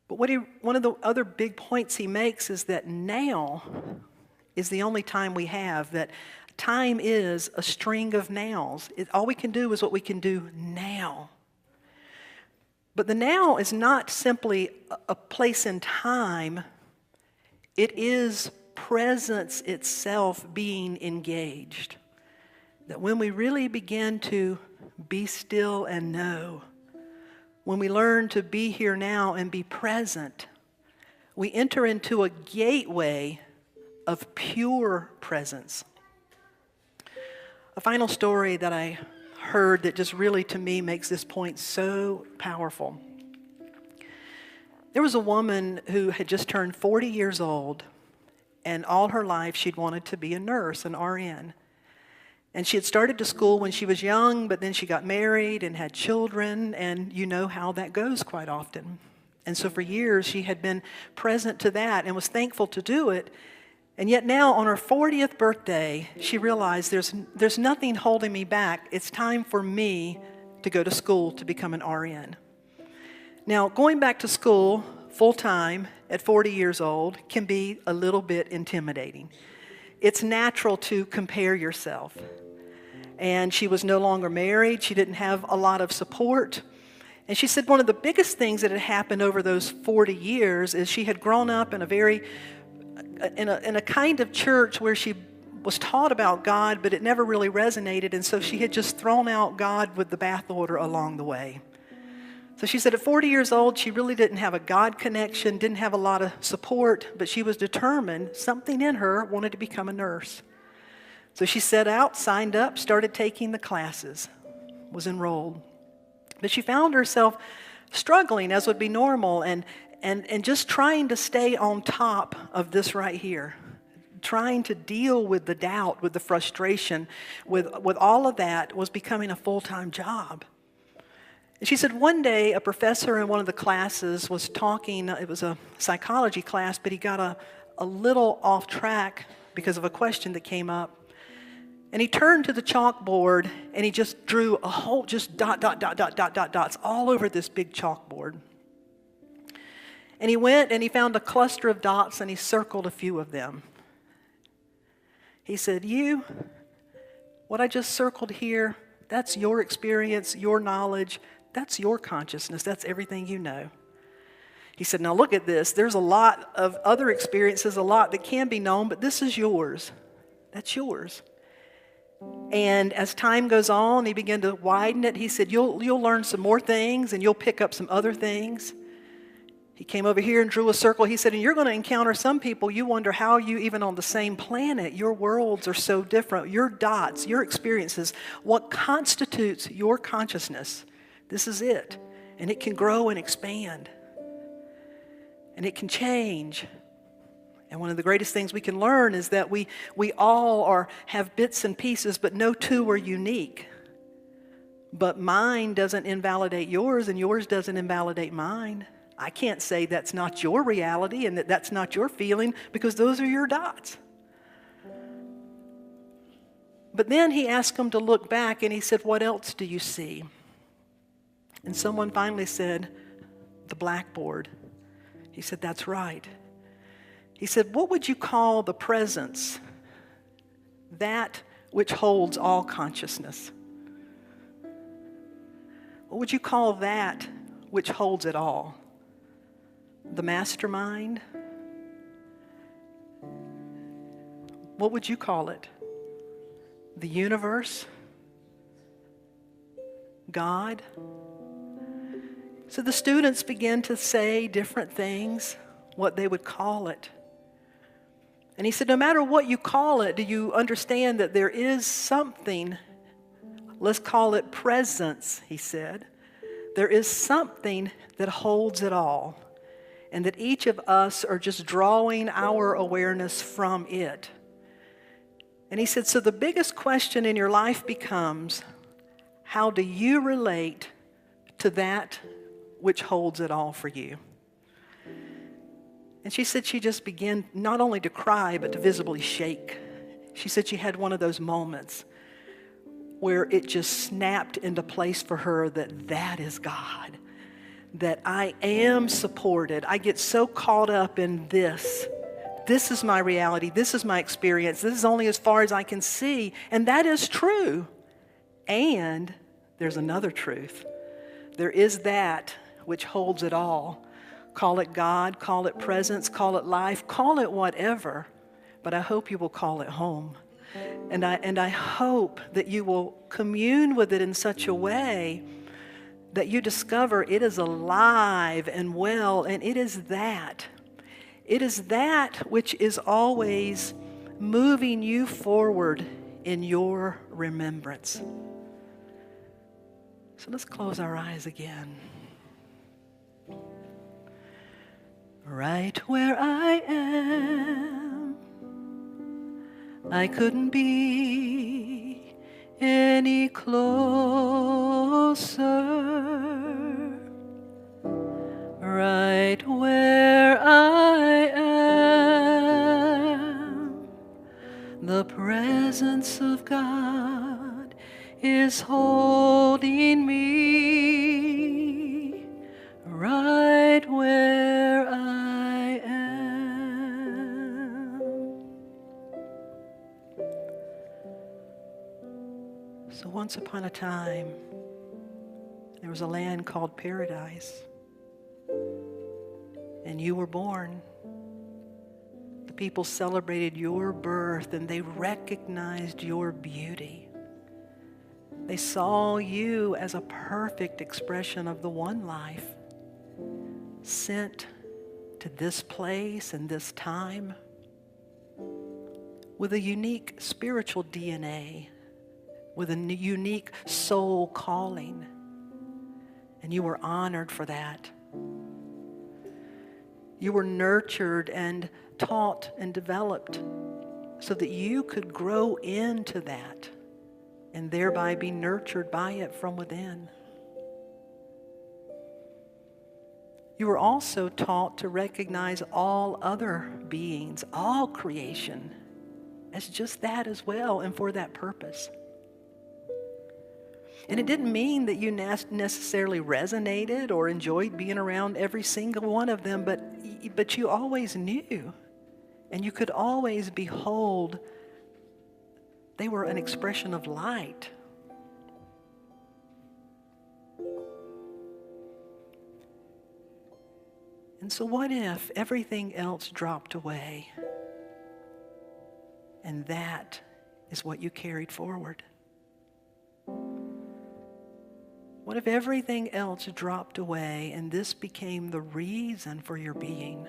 But one of the other big points he makes is that now is the only time we have, that time is a string of nows. All we can do is what we can do now. But the now is not simply a place in time. It is presence itself being engaged. That when we really begin to be still and know, when we learn to be here now and be present, we enter into a gateway of pure presence. A final story that I heard that just really to me makes this point so powerful. There was a woman who had just turned 40 years old, And all her life, she'd wanted to be a nurse, an RN. And she had started to school when she was young, but then she got married and had children, and you know how that goes quite often. And so for years, she had been present to that and was thankful to do it. And yet now, on her 40th birthday, she realized there's nothing holding me back. It's time for me to go to school to become an RN. Now, going back to school full-time at 40 years old can be a little bit intimidating. It's natural to compare yourself. And she was no longer married. She didn't have a lot of support. And she said one of the biggest things that had happened over those 40 years is she had grown up in a kind of church where she was taught about God, but it never really resonated, and so she had just thrown out God with the bathwater along the way. So she said at 40 years old, she really didn't have a God connection, didn't have a lot of support, but she was determined, something in her wanted to become a nurse. So she set out, signed up, started taking the classes, was enrolled. But she found herself struggling, as would be normal, and just trying to stay on top of this right here, trying to deal with the doubt, with the frustration, with all of that was becoming a full-time job. And she said one day a professor in one of the classes was talking, it was a psychology class, but he got a little off track because of a question that came up. And he turned to the chalkboard and he just drew a whole, just dots all over this big chalkboard. And he went and he found a cluster of dots and he circled a few of them. He said, what I just circled here, that's your experience, your knowledge, that's your consciousness, that's everything you know. He said, now look at this. There's a lot of other experiences, a lot that can be known, but this is yours. That's yours. And as time goes on, he began to widen it. He said, you'll learn some more things and you'll pick up some other things. He came over here and drew a circle. He said, and you're going to encounter some people, you wonder how you even on the same planet, your worlds are so different. Your dots, your experiences, what constitutes your consciousness, this is it. And it can grow and expand. And it can change. And one of the greatest things we can learn is that we all have bits and pieces, but no two are unique. But mine doesn't invalidate yours, and yours doesn't invalidate mine. I can't say that's not your reality and that that's not your feeling, because those are your dots. But then he asked them to look back, and he said, what else do you see? And someone finally said, the blackboard. He said, that's right. He said, what would you call the presence, that which holds all consciousness? What would you call that which holds it all? The mastermind? What would you call it? The universe? God? So the students began to say different things, what they would call it. And he said, no matter what you call it, do you understand that there is something, let's call it presence, he said. There is something that holds it all, and that each of us are just drawing our awareness from it. And he said, so the biggest question in your life becomes, how do you relate to that which holds it all for you? And she said she just began not only to cry, but to visibly shake. She said she had one of those moments where it just snapped into place for her that is God, that I am supported. I get so caught up in this. This is my reality. This is my experience. This is only as far as I can see. And that is true. And there's another truth. There is that which holds it all. Call it God, call it presence, call it life, call it whatever, but I hope you will call it home. And I hope that you will commune with it in such a way that you discover it is alive and well, and it is that. It is that which is always moving you forward in your remembrance. So let's close our eyes again. Right where I am, I couldn't be any closer. Right where I am, the presence of God is holding me right where I am. So once upon a time, there was a land called Paradise. And you were born. The people celebrated your birth and they recognized your beauty. They saw you as a perfect expression of the one life sent to this place and this time with a unique spiritual DNA, with a unique soul calling. And you were honored for that. You were nurtured and taught and developed so that you could grow into that and thereby be nurtured by it from within. You were also taught to recognize all other beings, all creation, as just that as well and for that purpose. And it didn't mean that you necessarily resonated or enjoyed being around every single one of them, but you always knew, and you could always behold they were an expression of light. And so what if everything else dropped away, and that is what you carried forward? What if everything else dropped away and this became the reason for your being?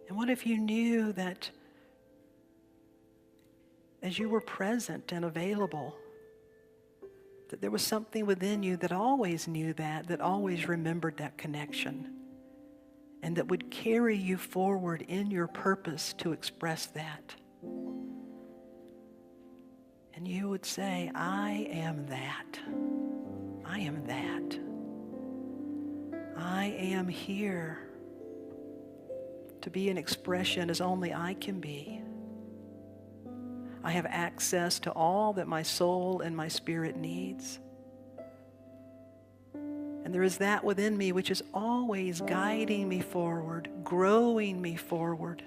And what if you knew that as you were present and available, that there was something within you that always knew that always remembered that connection, and that would carry you forward in your purpose to express that? And you would say, I am that. I am that. I am here to be an expression as only I can be. I have access to all that my soul and my spirit needs. And there is that within me which is always guiding me forward, growing me forward.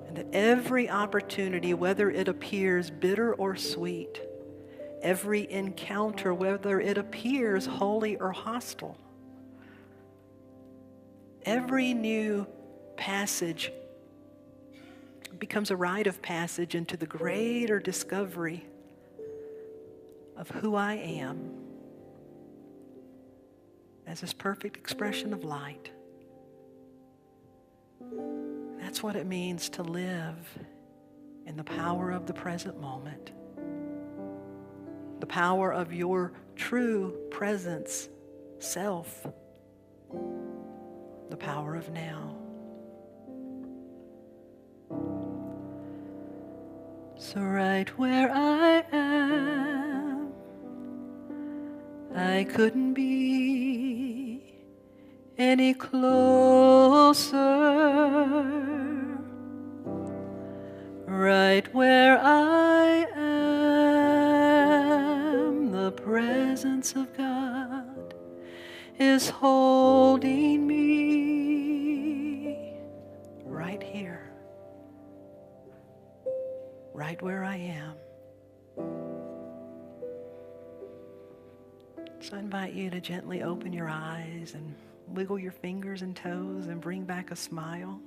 And that every opportunity, whether it appears bitter or sweet, every encounter, whether it appears holy or hostile, every new passage becomes a rite of passage into the greater discovery of who I am as this perfect expression of light. That's what it means to live in the power of the present moment, the power of your true presence, self, the power of now. So right where I am, I couldn't be any closer. Right where I am, the presence of God is holding me right here, right where I am. So I invite you to gently open your eyes and wiggle your fingers and toes and bring back a smile.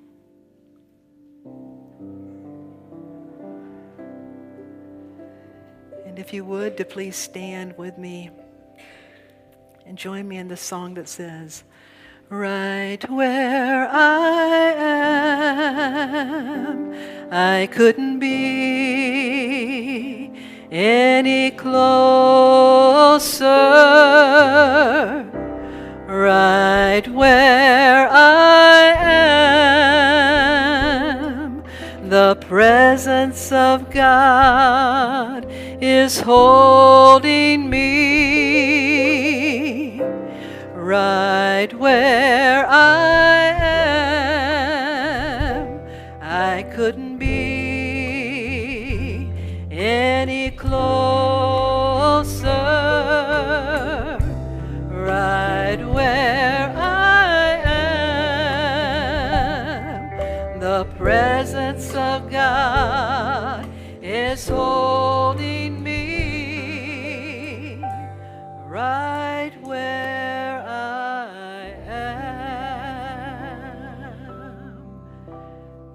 And if you would, to please stand with me and join me in the song that says, right where I am, I couldn't be any closer. Right where I presence of God is holding me right where I am. I couldn't be any closer, right where I am. The presence of God is holding me right where I am.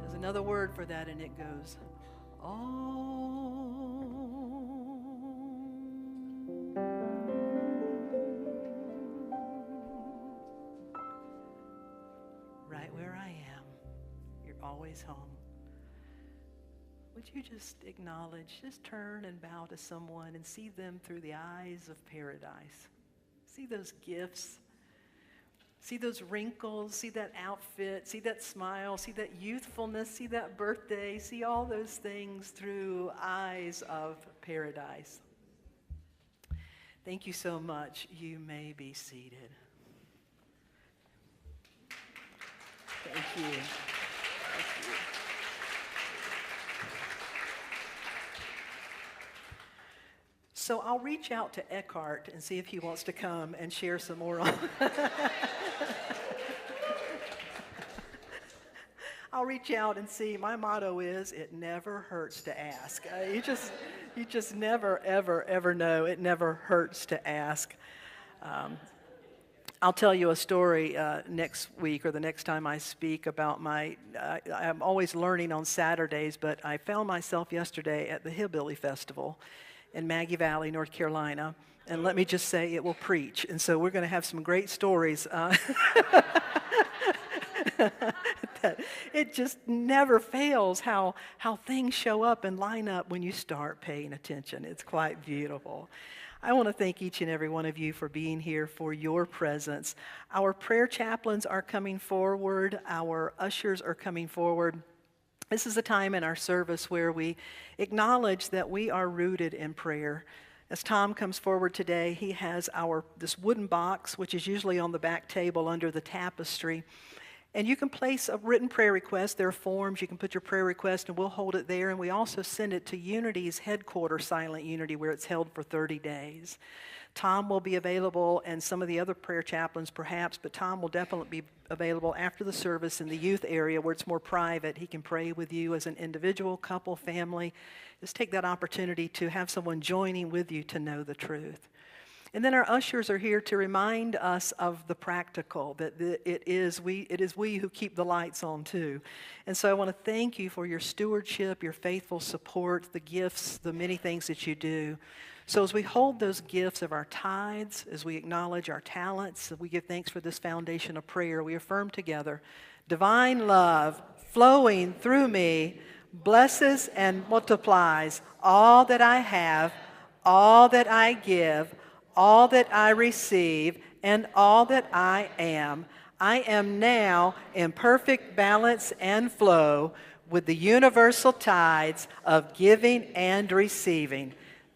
There's another word for that, and it goes, oh. Right where I am, you're always home. Would you just acknowledge, just turn and bow to someone and see them through the eyes of paradise? See those gifts, see those wrinkles, see that outfit, see that smile, see that youthfulness, see that birthday, see all those things through eyes of paradise. Thank you so much. You may be seated. Thank you. Thank you. So I'll reach out to Eckhart and see if he wants to come and share some more on. I'll reach out and see. My motto is, it never hurts to ask. You just never, ever, ever know. It never hurts to ask. I'll tell you a story next week or the next time I speak about I'm always learning on Saturdays, but I found myself yesterday at the Hillbilly Festival in Maggie Valley, North Carolina, and let me just say it will preach. And so we're going to have some great stories. It just never fails how things show up and line up when you start paying attention. It's quite beautiful. I want to thank each and every one of you for being here, for your presence. Our prayer chaplains are coming forward. Our ushers are coming forward. This is a time in our service where we acknowledge that we are rooted in prayer. As Tom comes forward today, he has this wooden box, which is usually on the back table under the tapestry. And you can place a written prayer request. There are forms. You can put your prayer request, and we'll hold it there. And we also send it to Unity's headquarters, Silent Unity, where it's held for 30 days. Tom will be available, and some of the other prayer chaplains perhaps, but Tom will definitely be available after the service in the youth area where it's more private. He can pray with you as an individual, couple, family. Just take that opportunity to have someone joining with you to know the truth. And then our ushers are here to remind us of the practical, that it is we who keep the lights on too. And so I want to thank you for your stewardship, your faithful support, the gifts, the many things that you do. So as we hold those gifts of our tithes, as we acknowledge our talents, we give thanks for this foundation of prayer, we affirm together, divine love flowing through me blesses and multiplies all that I have, all that I give, all that I receive, and all that I am. I am now in perfect balance and flow with the universal tides of giving and receiving.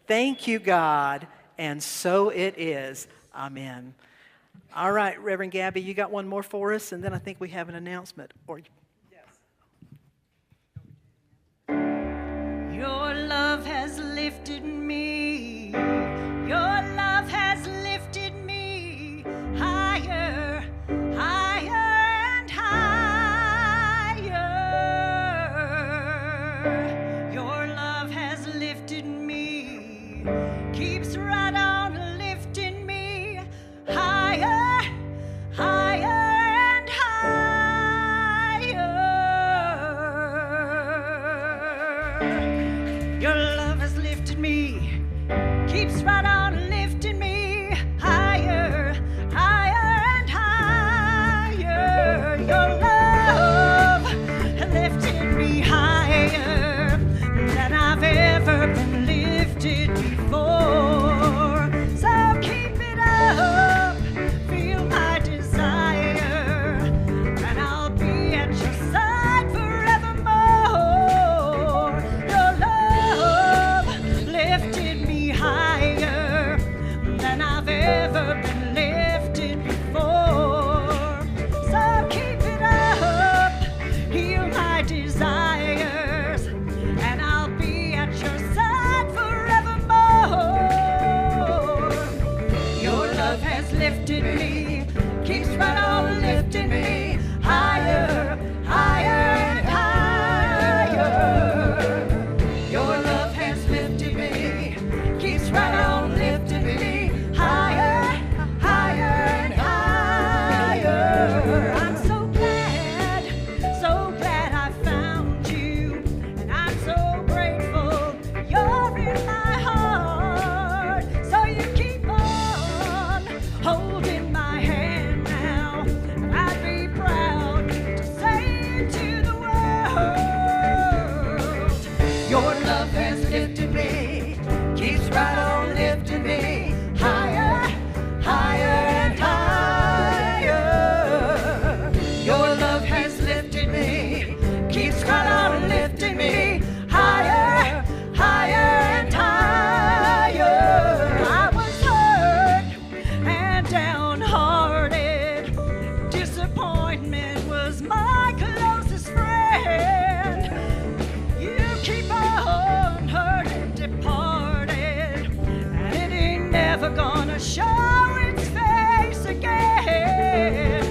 Thank you, God, and so it is. Amen. All right, Reverend Gaby, you got one more for us, and then I think we have an announcement. Your love has lifted me. Your love has lifted me higher, higher and higher. Your love has lifted me, keeps right on lifting me higher, higher and higher. Your love has lifted me. lifted me, keeps right on lifting me higher, higher and higher. Your love has lifted me, keeps right on lifting me higher, higher and higher. I'm so glad I found you, and I'm so grateful you're in my heart. So you keep on holding my hand now, and I'd be proud to say it to the world. Your love has lifted me, keeps right on lifting me higher, higher and higher. Your love has lifted me, keeps right on lifting me higher, higher and higher. I was hurt and downhearted. Disappointment was my closest friend. You keep on hurt and departed, and it ain't never gonna show its face again.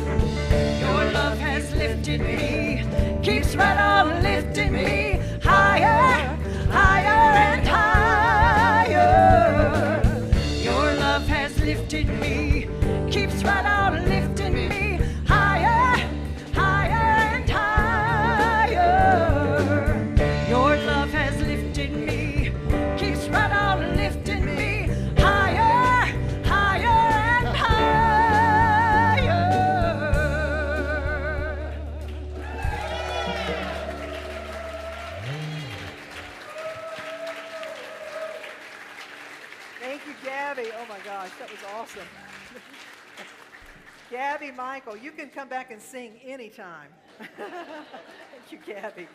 Your love has lifted me, keeps right on lifting me higher, higher and higher. Your love has lifted me, keeps right on lifting me higher, higher and higher. Your love has lifted me, keeps right on lifting me higher, higher and higher. Thank you, Gaby. Oh my gosh, that was awesome. Gaby Michel, you can come back and sing anytime. Thank you, Gaby.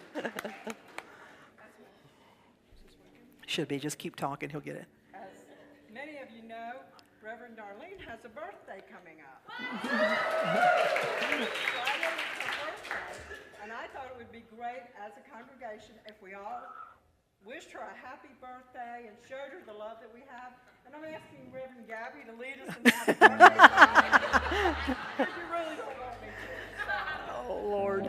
Should be. Just keep talking. He'll get it. As many of you know, Reverend Darlene has a birthday coming up. Friday is her birthday, and I thought it would be great as a congregation if we all wished her a happy birthday and showed her the love that we have. And I'm asking Reverend Gaby to lead us in the happy birthday song. If you really don't want me to. Oh, Lord.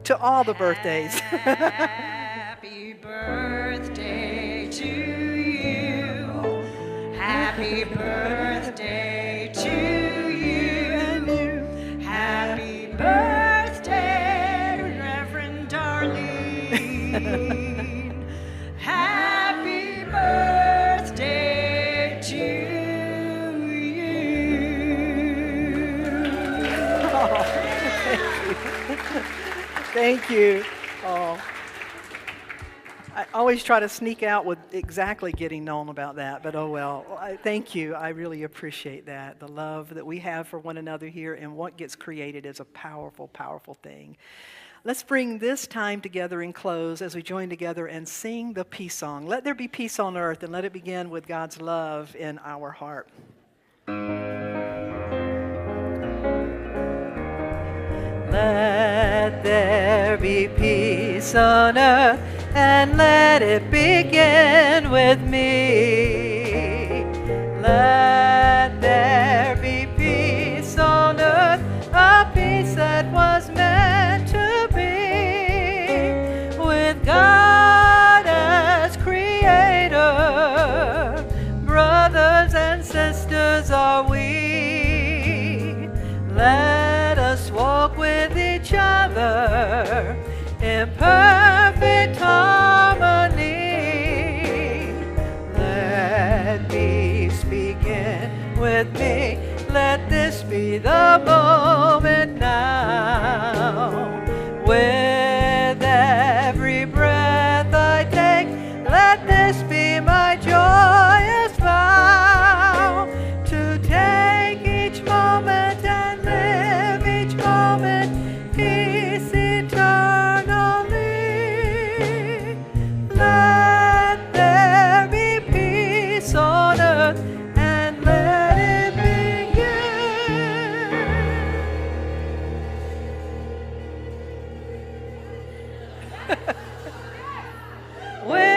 To all the birthdays. Happy birthday to you. Happy birthday to you. Happy birthday, Reverend Darlene. Happy birthday to you. Thank you. Oh. I always try to sneak out with exactly getting known about that, but oh well. Thank you. I really appreciate that. The love that we have for one another here and what gets created is a powerful, powerful thing. Let's bring this time together and close as we join together and sing the peace song. Let there be peace on earth, and let it begin with God's love in our heart. Let there be peace on earth, and let it begin with me. Let there be peace on earth, a peace that was meant to be, with God as creator. Brothers and sisters are we. Let us walk with each other in perfect harmony. Let peace begin with me. Let this be the moment now. With every breath I take, let this be my joyous vow, to take each moment and live each moment peace eternally. Let there be peace on earth, and let it begin with